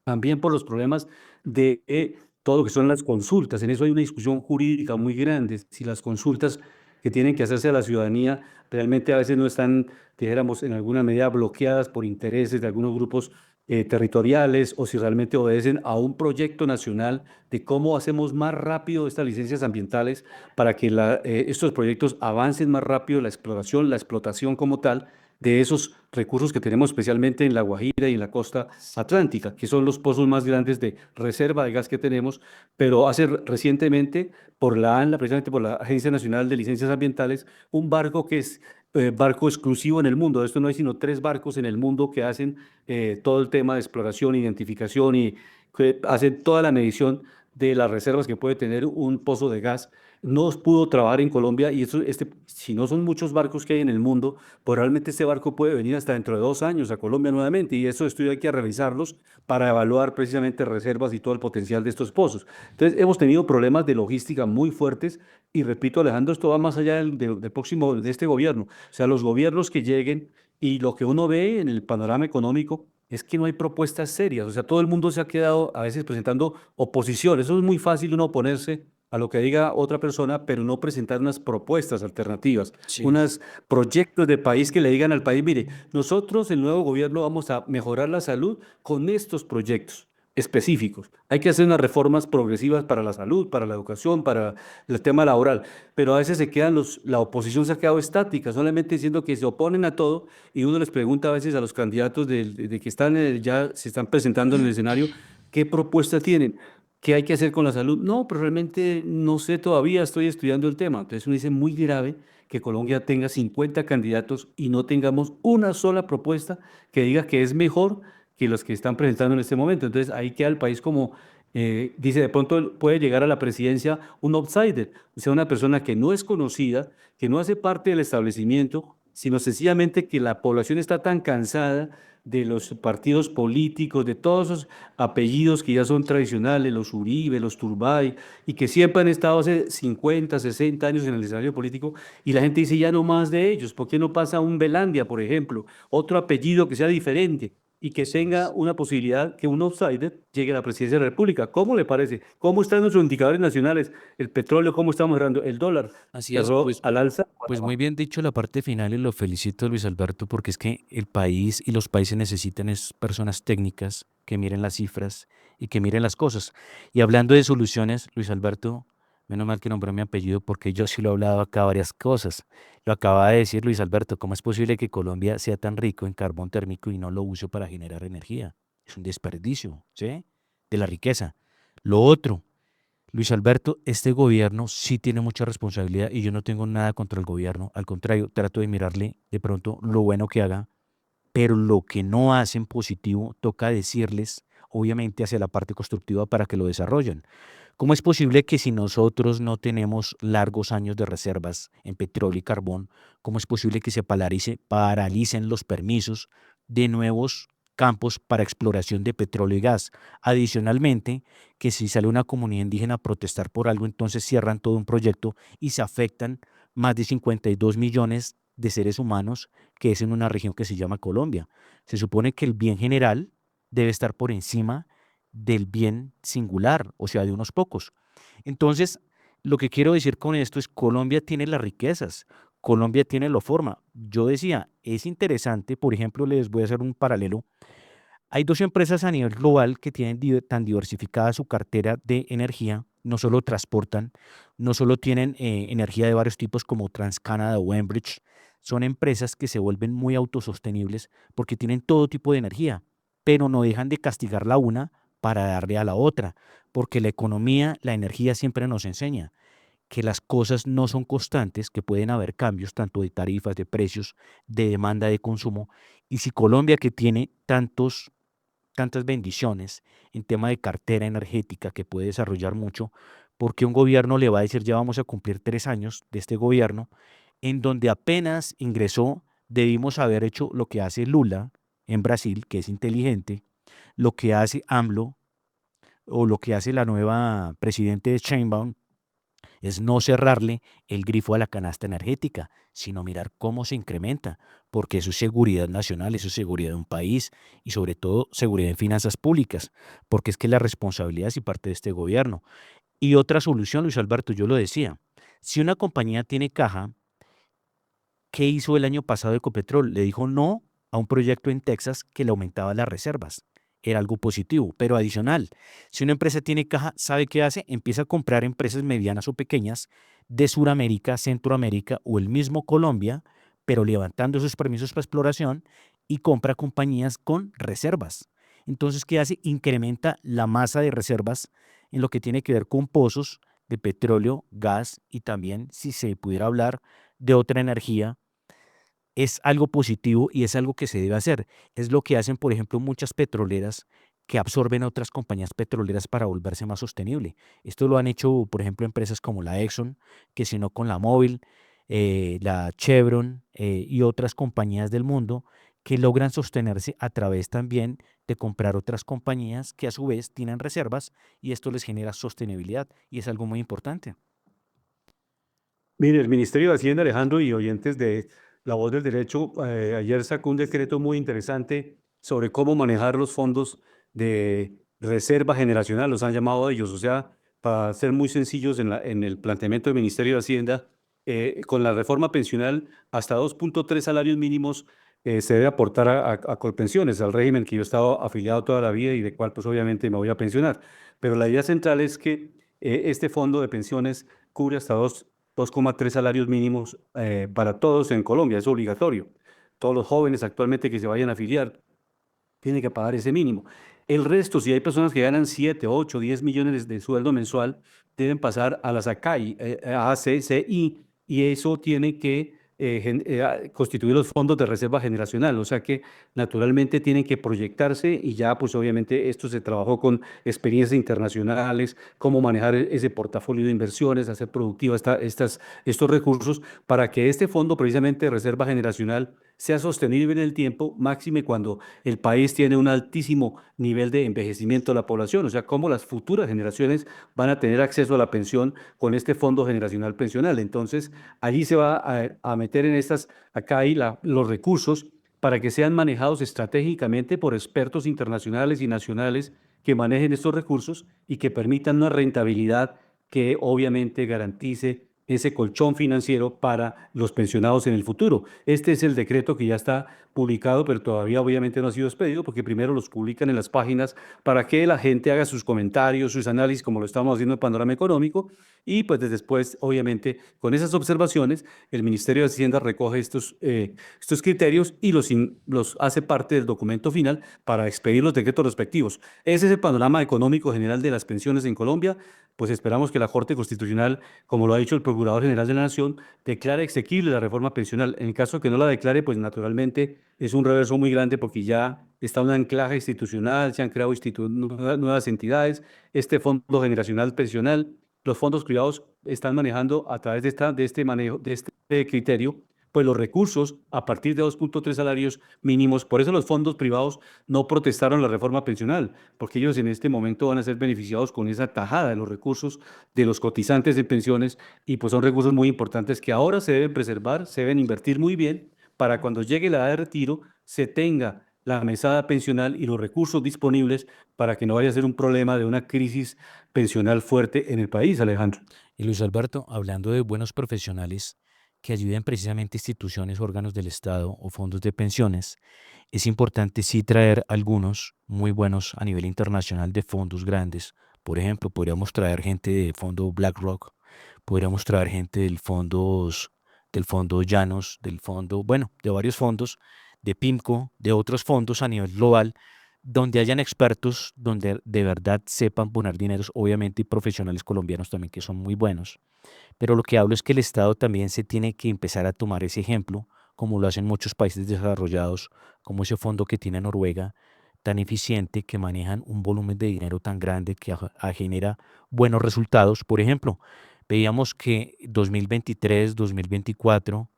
C: también por los problemas de todo lo que son las consultas. En eso hay una discusión jurídica muy grande. Si las consultas que tienen que hacerse a la ciudadanía realmente a veces no están, dijéramos, en alguna medida bloqueadas por intereses de algunos grupos territoriales o si realmente obedecen a un proyecto nacional de cómo hacemos más rápido estas licencias ambientales para que estos proyectos avancen más rápido la exploración, la explotación como tal de esos recursos que tenemos especialmente en La Guajira y en la costa atlántica, que son los pozos más grandes de reserva de gas que tenemos, pero hace recientemente por la ANLA, precisamente por la Agencia Nacional de Licencias Ambientales, un barco que es barco exclusivo en el mundo. De esto no hay sino 3 barcos en el mundo que hacen todo el tema de exploración, identificación y que hacen toda la medición de las reservas que puede tener un pozo de gas. No pudo trabajar en Colombia y eso, si no son muchos barcos que hay en el mundo, pues realmente este barco puede venir hasta dentro de 2 años a Colombia nuevamente y eso esto hay que revisarlos para evaluar precisamente reservas y todo el potencial de estos pozos. Entonces hemos tenido problemas de logística muy fuertes y repito, Alejandro, esto va más allá del próximo, de este gobierno. O sea, los gobiernos que lleguen y lo que uno ve en el panorama económico es que no hay propuestas serias. O sea, todo el mundo se ha quedado a veces presentando oposición. Eso es muy fácil uno oponerse a lo que diga otra persona, pero no presentar unas propuestas alternativas,
E: Sí.
C: unos proyectos de país que le digan al país, mire, nosotros, el nuevo gobierno, vamos a mejorar la salud con estos proyectos específicos. Hay que hacer unas reformas progresivas para la salud, para la educación, para el tema laboral, pero a veces la oposición se ha quedado estática, solamente diciendo que se oponen a todo y uno les pregunta a veces a los candidatos de que están ya se están presentando en el escenario, ¿qué propuesta tienen? ¿Qué hay que hacer con la salud? No, pero realmente no sé todavía, estoy estudiando el tema. Entonces uno dice muy grave que Colombia tenga 50 candidatos y no tengamos una sola propuesta que diga que es mejor que los que están presentando en este momento. Entonces ahí queda el país como, dice, de pronto puede llegar a la presidencia un outsider, o sea, una persona que no es conocida, que no hace parte del establecimiento, sino sencillamente que la población está tan cansada de los partidos políticos, de todos esos apellidos que ya son tradicionales, los Uribe, los Turbay, y que siempre han estado hace 50, 60 años en el escenario político, y la gente dice ya no más de ellos. ¿Por qué no pasa un Velandia, por ejemplo? Otro apellido que sea diferente y que tenga una posibilidad que un outsider llegue a la presidencia de la República. ¿Cómo le parece? ¿Cómo están nuestros indicadores nacionales? El petróleo, ¿cómo estamos cerrando? El dólar
E: Así es,
C: cerró al alza.
E: pues muy bien dicho la parte final y lo felicito, Luis Alberto, porque es que el país y los países necesitan es personas técnicas que miren las cifras y que miren las cosas. Y hablando de soluciones, Luis Alberto, menos mal que nombró mi apellido porque yo sí lo he hablado acá varias cosas. Lo acaba de decir Luis Alberto, ¿cómo es posible que Colombia sea tan rico en carbón térmico y no lo use para generar energía? Es un desperdicio, ¿sí? De la riqueza. Lo otro, Luis Alberto, este gobierno sí tiene mucha responsabilidad y yo no tengo nada contra el gobierno. Al contrario, trato de mirarle de pronto lo bueno que haga, pero lo que no hacen positivo toca decirles, obviamente, hacia la parte constructiva para que lo desarrollen. ¿Cómo es posible que si nosotros no tenemos largos años de reservas en petróleo y carbón, cómo es posible que se paralicen los permisos de nuevos campos para exploración de petróleo y gas? Adicionalmente, que si sale una comunidad indígena a protestar por algo, entonces cierran todo un proyecto y se afectan más de 52 millones de seres humanos que es en una región que se llama Colombia. Se supone que el bien general debe estar por encima del bien singular, o sea, de unos pocos. Entonces, lo que quiero decir con esto es Colombia tiene las riquezas, Colombia tiene la forma. Yo decía, es interesante, por ejemplo, les voy a hacer un paralelo. Hay dos empresas a nivel global que tienen tan diversificada su cartera de energía, no solo transportan, no solo tienen energía de varios tipos como TransCanada o Enbridge, son empresas que se vuelven muy autosostenibles porque tienen todo tipo de energía, pero no dejan de castigar la una para darle a la otra, porque la economía, la energía siempre nos enseña que las cosas no son constantes, que pueden haber cambios tanto de tarifas, de precios, de demanda, de consumo. Y si Colombia, que tiene tantas bendiciones en tema de cartera energética que puede desarrollar mucho, porque un gobierno le va a decir ya vamos a cumplir 3 años de este gobierno, en donde apenas ingresó, debimos haber hecho lo que hace Lula en Brasil, que es inteligente, lo que hace AMLO o lo que hace la nueva presidente de Sheinbaum, es no cerrarle el grifo a la canasta energética, sino mirar cómo se incrementa, porque eso es seguridad nacional, eso es seguridad de un país y sobre todo seguridad en finanzas públicas, porque es que la responsabilidad es y parte de este gobierno. Y otra solución, Luis Alberto, yo lo decía, si una compañía tiene caja, ¿qué hizo el año pasado Ecopetrol? Le dijo no a un proyecto en Texas que le aumentaba las reservas. era algo positivo, pero adicional, si una empresa tiene caja, ¿sabe qué hace? Empieza a comprar empresas medianas o pequeñas de Sudamérica, Centroamérica o el mismo Colombia, pero levantando sus permisos para exploración y compra compañías con reservas. Entonces, ¿qué hace? Incrementa la masa de reservas en lo que tiene que ver con pozos de petróleo, gas y también, si se pudiera hablar de otra energía, es algo positivo y es algo que se debe hacer. Es lo que hacen, por ejemplo, muchas petroleras que absorben a otras compañías petroleras para volverse más sostenible. Esto lo han hecho, por ejemplo, empresas como la Exxon, que si no con la Mobil, la Chevron y otras compañías del mundo que logran sostenerse a través también de comprar otras compañías que a su vez tienen reservas y esto les genera sostenibilidad y es algo muy importante.
C: Mire, el Ministerio de Hacienda, Alejandro, y oyentes de La Voz del Derecho, ayer sacó un decreto muy interesante sobre cómo manejar los fondos de reserva generacional, los han llamado ellos. O sea, para ser muy sencillos en el planteamiento del Ministerio de Hacienda, con la reforma pensional, hasta 2.3 salarios mínimos se debe aportar a Colpensiones, al régimen que yo he estado afiliado toda la vida y de cual pues obviamente me voy a pensionar. Pero la idea central es que este fondo de pensiones cubre hasta 2,3 salarios mínimos para todos en Colombia, es obligatorio. Todos los jóvenes actualmente que se vayan a afiliar tienen que pagar ese mínimo. El resto, si hay personas que ganan 7, 8, 10 millones de sueldo mensual, deben pasar a las ACAI, ACCI, y eso tiene que constituir los fondos de reserva generacional, o sea que naturalmente tienen que proyectarse y ya pues obviamente esto se trabajó con experiencias internacionales, cómo manejar ese portafolio de inversiones, hacer productiva estos recursos para que este fondo precisamente de reserva generacional sea sostenible en el tiempo, máxime cuando el país tiene un altísimo nivel de envejecimiento de la población, o sea, cómo las futuras generaciones van a tener acceso a la pensión con este fondo generacional pensional. Entonces, allí se va a meter en acá hay los recursos para que sean manejados estratégicamente por expertos internacionales y nacionales que manejen estos recursos y que permitan una rentabilidad que obviamente garantice ese colchón financiero para los pensionados en el futuro. Este es el decreto que ya está publicado, pero todavía obviamente no ha sido expedido porque primero los publican en las páginas para que la gente haga sus comentarios, sus análisis, como lo estamos haciendo en Panorama Económico, y pues después, obviamente, con esas observaciones, el Ministerio de Hacienda recoge estos criterios y los hace parte del documento final para expedir los decretos respectivos. Ese es el panorama económico general de las pensiones en Colombia. Pues esperamos que la Corte Constitucional, como lo ha dicho el Procurador General de la Nación, declare exequible la reforma pensional. En el caso que no la declare, pues naturalmente es un reverso muy grande porque ya está un anclaje institucional, se han creado nuevas entidades, este fondo generacional pensional, los fondos privados están manejando a través de este criterio, pues los recursos a partir de 2.3 salarios mínimos. Por eso los fondos privados no protestaron la reforma pensional, porque ellos en este momento van a ser beneficiados con esa tajada de los recursos de los cotizantes de pensiones y pues son recursos muy importantes que ahora se deben preservar, se deben invertir muy bien para cuando llegue la edad de retiro se tenga la mesada pensional y los recursos disponibles para que no vaya a ser un problema de una crisis pensional fuerte en el país, Alejandro.
E: Y Luis Alberto, hablando de buenos profesionales que ayuden precisamente instituciones, órganos del Estado o fondos de pensiones, es importante sí traer algunos muy buenos a nivel internacional de fondos grandes. Por ejemplo, podríamos traer gente del fondo BlackRock, podríamos traer gente del fondo Llanos, del fondo, bueno, de varios fondos, de PIMCO, de otros fondos a nivel global, donde hayan expertos, donde de verdad sepan poner dineros, obviamente, y profesionales colombianos también que son muy buenos. Pero lo que hablo es que el Estado también se tiene que empezar a tomar ese ejemplo, como lo hacen muchos países desarrollados, como ese fondo que tiene Noruega, tan eficiente, que manejan un volumen de dinero tan grande que genera buenos resultados. Por ejemplo, veíamos que 2023, 2024,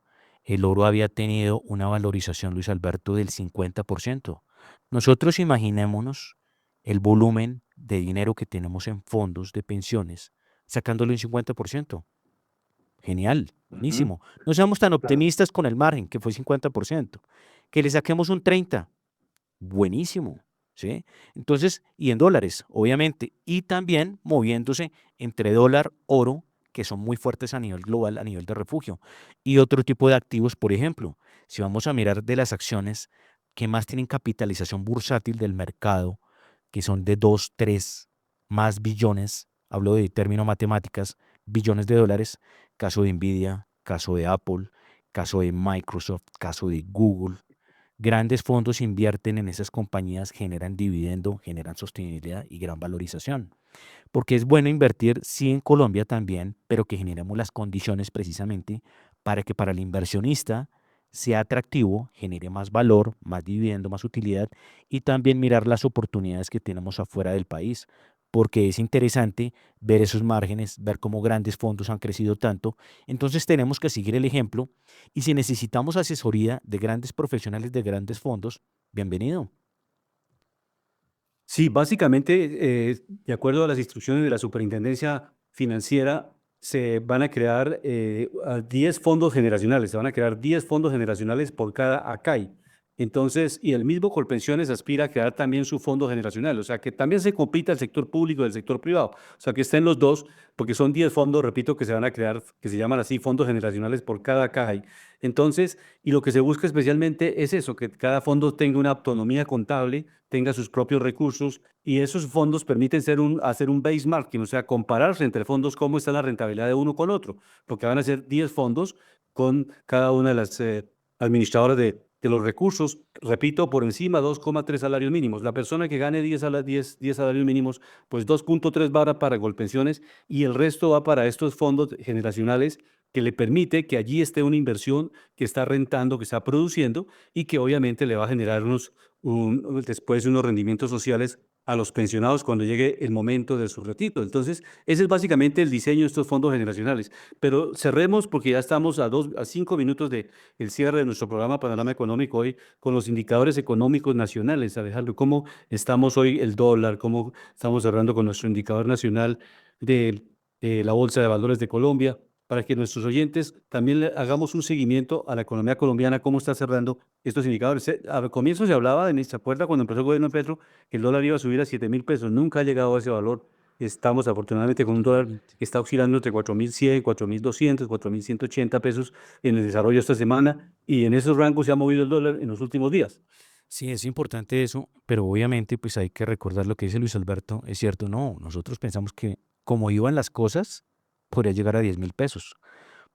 E: el oro había tenido una valorización, Luis Alberto, del 50%. Nosotros imaginémonos el volumen de dinero que tenemos en fondos de pensiones, sacándole un 50%. Genial,
C: Ujú.
E: buenísimo. No seamos tan
C: Claro.
E: optimistas con el margen, que fue 50%. Que le saquemos un 30%, buenísimo, ¿sí? Entonces, y en dólares, obviamente, y también moviéndose entre dólar, oro, que son muy fuertes a nivel global, a nivel de refugio, y otro tipo de activos. Por ejemplo, si vamos a mirar de las acciones que más tienen capitalización bursátil del mercado, que son de 2, 3 más billones, hablo de términos matemáticas, billones de dólares, caso de Nvidia, caso de Apple, caso de Microsoft, caso de Google. Grandes fondos invierten en esas compañías, generan dividendo, generan sostenibilidad y gran valorización. Porque es bueno invertir, sí, en Colombia también, pero que generemos las condiciones precisamente para que para el inversionista sea atractivo, genere más valor, más dividendo, más utilidad y también mirar las oportunidades que tenemos afuera del país. Porque es interesante ver esos márgenes, ver cómo grandes fondos han crecido tanto. Entonces tenemos que seguir el ejemplo y si necesitamos asesoría de grandes profesionales de grandes fondos, bienvenido.
C: Sí, básicamente, de acuerdo a las instrucciones de la Superintendencia Financiera, se van a crear 10 fondos generacionales, se van a crear 10 fondos generacionales por cada ACAI. Entonces, y el mismo Colpensiones aspira a crear también su fondo generacional, o sea, que también se compita el sector público y el sector privado, o sea, que estén los dos, porque son 10 fondos, repito, que se van a crear, que se llaman así, fondos generacionales por cada ACAI. Entonces, y lo que se busca especialmente es eso, que cada fondo tenga una autonomía contable, tenga sus propios recursos y esos fondos permiten hacer un benchmarking, o sea, compararse entre fondos cómo está la rentabilidad de uno con otro, porque van a ser 10 fondos con cada una de las administradoras de los recursos, repito, por encima 2,3 salarios mínimos. La persona que gane 10 salarios mínimos, pues 2,3 va para Colpensiones y el resto va para estos fondos generacionales que le permite que allí esté una inversión que está rentando, que está produciendo y que obviamente le va a generar después unos rendimientos sociales a los pensionados cuando llegue el momento de su retiro. Entonces, ese es básicamente el diseño de estos fondos generacionales. Pero cerremos porque ya estamos a 5 minutos del cierre de nuestro programa Panorama Económico hoy con los indicadores económicos nacionales. Alejandro, ¿cómo estamos hoy el dólar? ¿Cómo estamos cerrando con nuestro indicador nacional de la Bolsa de Valores de Colombia? Para que nuestros oyentes también le hagamos un seguimiento a la economía colombiana, cómo está cerrando estos indicadores. Al comienzo se hablaba, ¿se acuerda cuando empezó el gobierno de Petro, que el dólar iba a subir a 7.000 pesos? Nunca ha llegado a ese valor. Estamos afortunadamente con un dólar que está oscilando entre 4.100, 4.200, 4.180 pesos en el desarrollo esta semana y en esos rangos se ha movido el dólar en los últimos días.
E: Sí, es importante eso, pero obviamente pues hay que recordar lo que dice Luis Alberto, es cierto, no, nosotros pensamos que como iban las cosas, podría llegar a 10.000 pesos,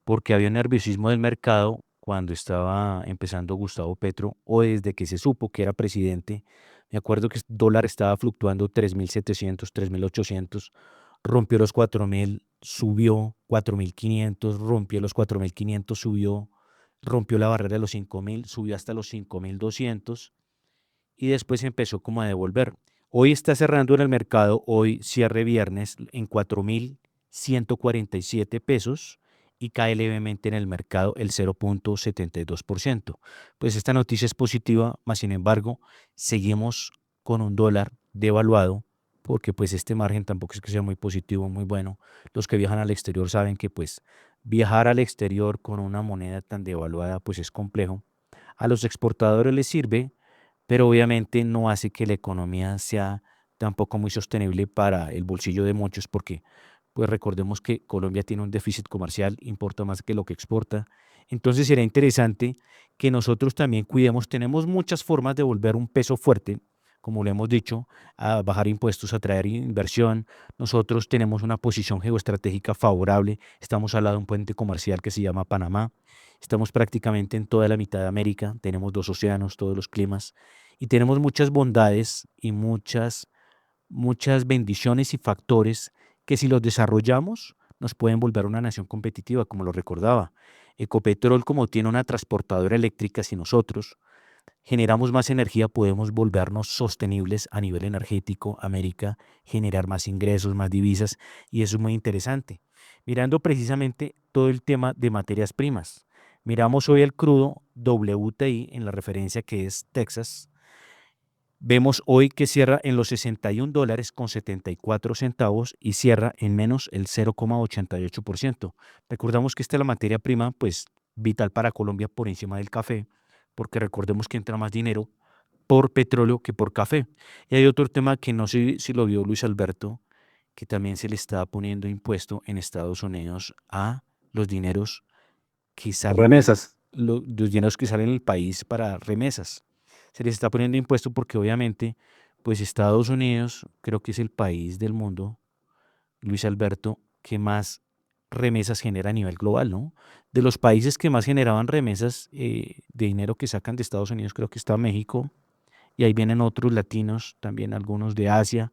E: porque había nerviosismo del mercado cuando estaba empezando Gustavo Petro o desde que se supo que era presidente. Me acuerdo que el dólar estaba fluctuando 3.700, 3.800, rompió los 4.000, subió 4.500, rompió los 4.500, subió, rompió la barrera de los 5.000, subió hasta los 5.200 y después empezó como a devolver. Hoy está cerrando en el mercado, hoy cierre viernes en 4.147 pesos y cae levemente en el mercado el 0,72%. Pues esta noticia es positiva, mas sin embargo, seguimos con un dólar devaluado porque pues este margen tampoco es que sea muy positivo, muy bueno. Los que viajan al exterior saben que pues viajar al exterior con una moneda tan devaluada pues es complejo. A los exportadores les sirve, pero obviamente no hace que la economía sea tampoco muy sostenible para el bolsillo de muchos, porque pues recordemos que Colombia tiene un déficit comercial, importa más que lo que exporta. Entonces sería interesante que nosotros también cuidemos, tenemos muchas formas de volver un peso fuerte, como lo hemos dicho, a bajar impuestos, a traer inversión. Nosotros tenemos una posición geoestratégica favorable, estamos al lado de un puente comercial que se llama Panamá. Estamos prácticamente en toda la mitad de América, tenemos 2 océanos, todos los climas y tenemos muchas bondades y muchas bendiciones y factores que si los desarrollamos nos pueden volver una nación competitiva, como lo recordaba. Ecopetrol, como tiene una transportadora eléctrica, si nosotros generamos más energía, podemos volvernos sostenibles a nivel energético, América, generar más ingresos, más divisas, y eso es muy interesante. Mirando precisamente todo el tema de materias primas. Miramos hoy el crudo WTI en la referencia que es Texas. Vemos hoy que cierra en los $61.74 y cierra en menos el 0,88%. Recordamos que esta es la materia prima, pues vital para Colombia por encima del café, porque recordemos que entra más dinero por petróleo que por café. Y hay otro tema que no sé si lo vio Luis Alberto, que también se le está poniendo impuesto en Estados Unidos a los dineros que salen,
C: Remesas.
E: los dineros que salen del país para remesas. Se les está poniendo impuesto porque obviamente pues Estados Unidos creo que es el país del mundo, Luis Alberto, que más remesas genera a nivel global, ¿no? De los países que más generaban remesas de dinero que sacan de Estados Unidos, creo que está México, y ahí vienen otros latinos, también algunos de Asia,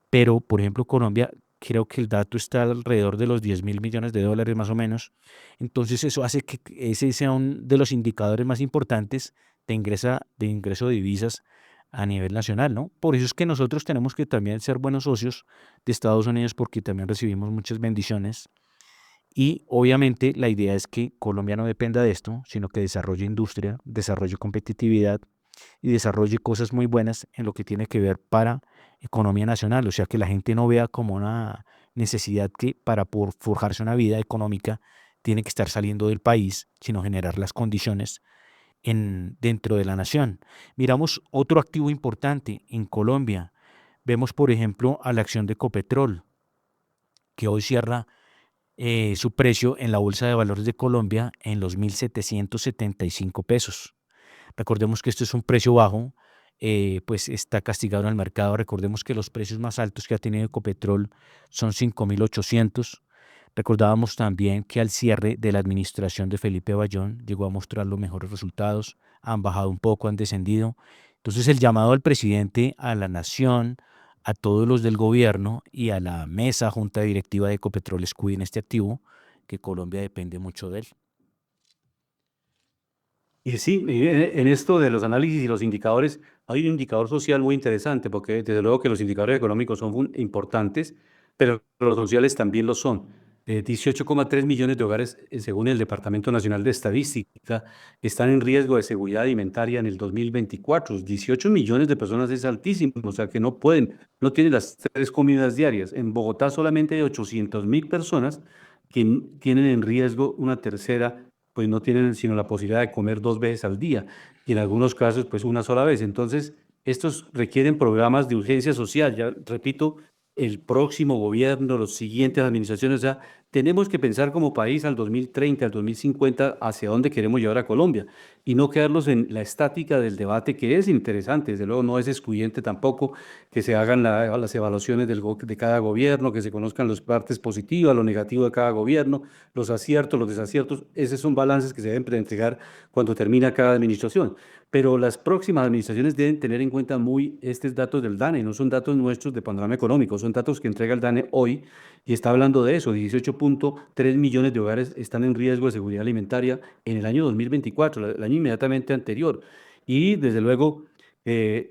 E: pero por ejemplo Colombia, creo que el dato está alrededor de los 10.000 millones de dólares más o menos. Entonces eso hace que ese sea uno de los indicadores más importantes de ingreso de divisas a nivel nacional, ¿no? Por eso es que nosotros tenemos que también ser buenos socios de Estados Unidos porque también recibimos muchas bendiciones y obviamente la idea es que Colombia no dependa de esto, sino que desarrolle industria, desarrolle competitividad y desarrolle cosas muy buenas en lo que tiene que ver para economía nacional, o sea, que la gente no vea como una necesidad que para forjarse una vida económica tiene que estar saliendo del país, sino generar las condiciones dentro de la nación. Miramos otro activo importante en Colombia. Vemos, por ejemplo, a la acción de Ecopetrol, que hoy cierra su precio en la Bolsa de Valores de Colombia en los 1.775 pesos. Recordemos que esto es un precio bajo, pues está castigado en el mercado. Recordemos que los precios más altos que ha tenido Ecopetrol son 5.800. Recordábamos también que al cierre de la administración de Felipe Bayón llegó a mostrar los mejores resultados, han bajado un poco, han descendido. Entonces el llamado al presidente, a la nación, a todos los del gobierno y a la mesa junta directiva de Ecopetrol es cuiden este activo, que Colombia depende mucho de él.
C: Y sí, en esto de los análisis y los indicadores, hay un indicador social muy interesante, porque desde luego que los indicadores económicos son importantes, pero los sociales también lo son. 18,3 millones de hogares, según el Departamento Nacional de Estadística, están en riesgo de seguridad alimentaria en el 2024. 18 millones de personas es altísimo, o sea que no pueden, no tienen las 3 comidas diarias. En Bogotá solamente hay 800.000 personas que tienen en riesgo una tercera, pues no tienen sino la posibilidad de comer 2 veces al día y en algunos casos pues una sola vez. Entonces, estos requieren programas de urgencia social. Ya repito, el próximo gobierno, las siguientes administraciones, o sea, tenemos que pensar como país al 2030, al 2050, hacia dónde queremos llevar a Colombia y no quedarnos en la estática del debate, que es interesante, desde luego no es excluyente tampoco que se hagan las evaluaciones de cada gobierno, que se conozcan las partes positivas, lo negativo de cada gobierno, los aciertos, los desaciertos. Esos son balances que se deben entregar cuando termina cada administración. Pero las próximas administraciones deben tener en cuenta muy estos datos del DANE, no son datos nuestros de panorama económico, son datos que entrega el DANE hoy y está hablando de eso. 18,3 millones de hogares están en riesgo de seguridad alimentaria en el año 2024, el año inmediatamente anterior. Y desde luego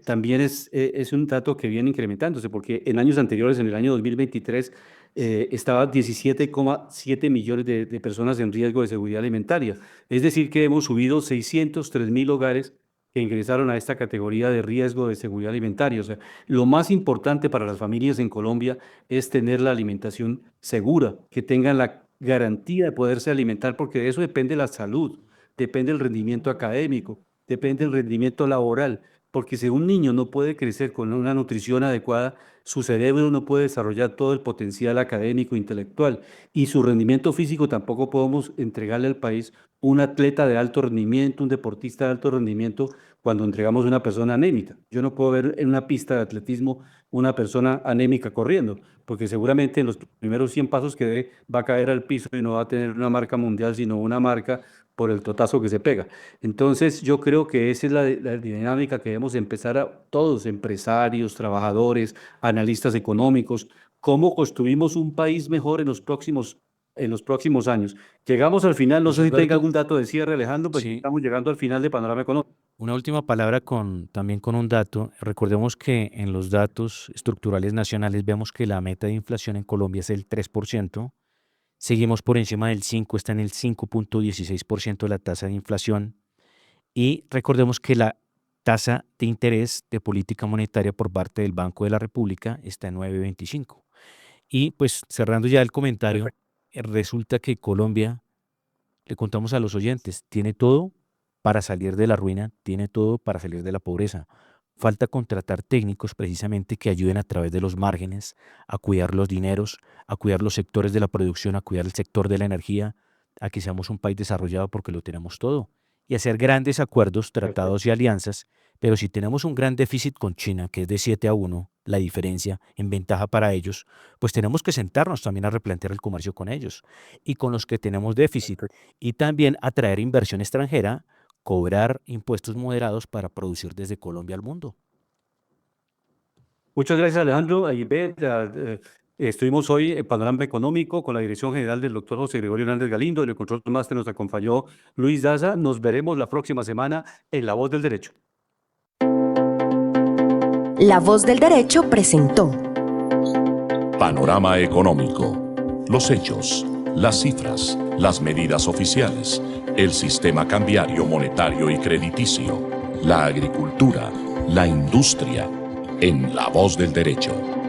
C: también es un dato que viene incrementándose, porque en años anteriores, en el año 2023, estaba 17,7 millones de personas en riesgo de seguridad alimentaria. Es decir, que hemos subido 603.000 hogares que ingresaron a esta categoría de riesgo de seguridad alimentaria. O sea, lo más importante para las familias en Colombia es tener la alimentación segura, que tengan la garantía de poderse alimentar, porque de eso depende la salud, depende el rendimiento académico, depende el rendimiento laboral, porque si un niño no puede crecer con una nutrición adecuada, su cerebro no puede desarrollar todo el potencial académico, intelectual, y su rendimiento físico tampoco podemos entregarle al país un atleta de alto rendimiento, un deportista de alto rendimiento, cuando entregamos una persona anémica. Yo no puedo ver en una pista de atletismo una persona anémica corriendo, porque seguramente en los primeros 100 pasos que dé va a caer al piso y no va a tener una marca mundial, sino una marca por el totazo que se pega. Entonces, yo creo que esa es la dinámica que debemos empezar a todos, empresarios, trabajadores, analistas económicos, cómo construimos un país mejor en los próximos años. Llegamos al final, no
E: Luis
C: sé si tenga
E: Alberto,
C: algún dato de cierre, Alejandro, pues
E: sí,
C: estamos llegando al final de Panorama Económico.
E: una última palabra también con un dato. Recordemos que en los datos estructurales nacionales vemos que la meta de inflación en Colombia es el 3%. Seguimos por encima del 5, está en el 5,16% la tasa de inflación. Y recordemos que la tasa de interés de política monetaria por parte del Banco de la República está en 9,25. Y pues cerrando ya el comentario, resulta que Colombia, le contamos a los oyentes, tiene todo para salir de la ruina, tiene todo para salir de la pobreza. Falta contratar técnicos precisamente que ayuden a través de los márgenes a cuidar los dineros, a cuidar los sectores de la producción, a cuidar el sector de la energía, a que seamos un país desarrollado porque lo tenemos todo y hacer grandes acuerdos, tratados y alianzas Pero si tenemos un gran déficit con China, que es de 7-1, la diferencia en ventaja para ellos, pues tenemos que sentarnos también a replantear el comercio con ellos y con los que tenemos déficit. Y también atraer inversión extranjera, cobrar impuestos moderados para producir desde Colombia al mundo.
C: Muchas gracias, Alejandro. Ahí ve, estuvimos hoy en Panorama Económico con la dirección general del doctor José Gregorio Hernández Galindo. En el control máster nos acompañó Luis Daza. Nos veremos la próxima semana en La Voz del Derecho.
A: La Voz del Derecho presentó
B: Panorama Económico. Los hechos, las cifras, las medidas oficiales, el sistema cambiario, monetario y crediticio, la agricultura, la industria, en La Voz del Derecho.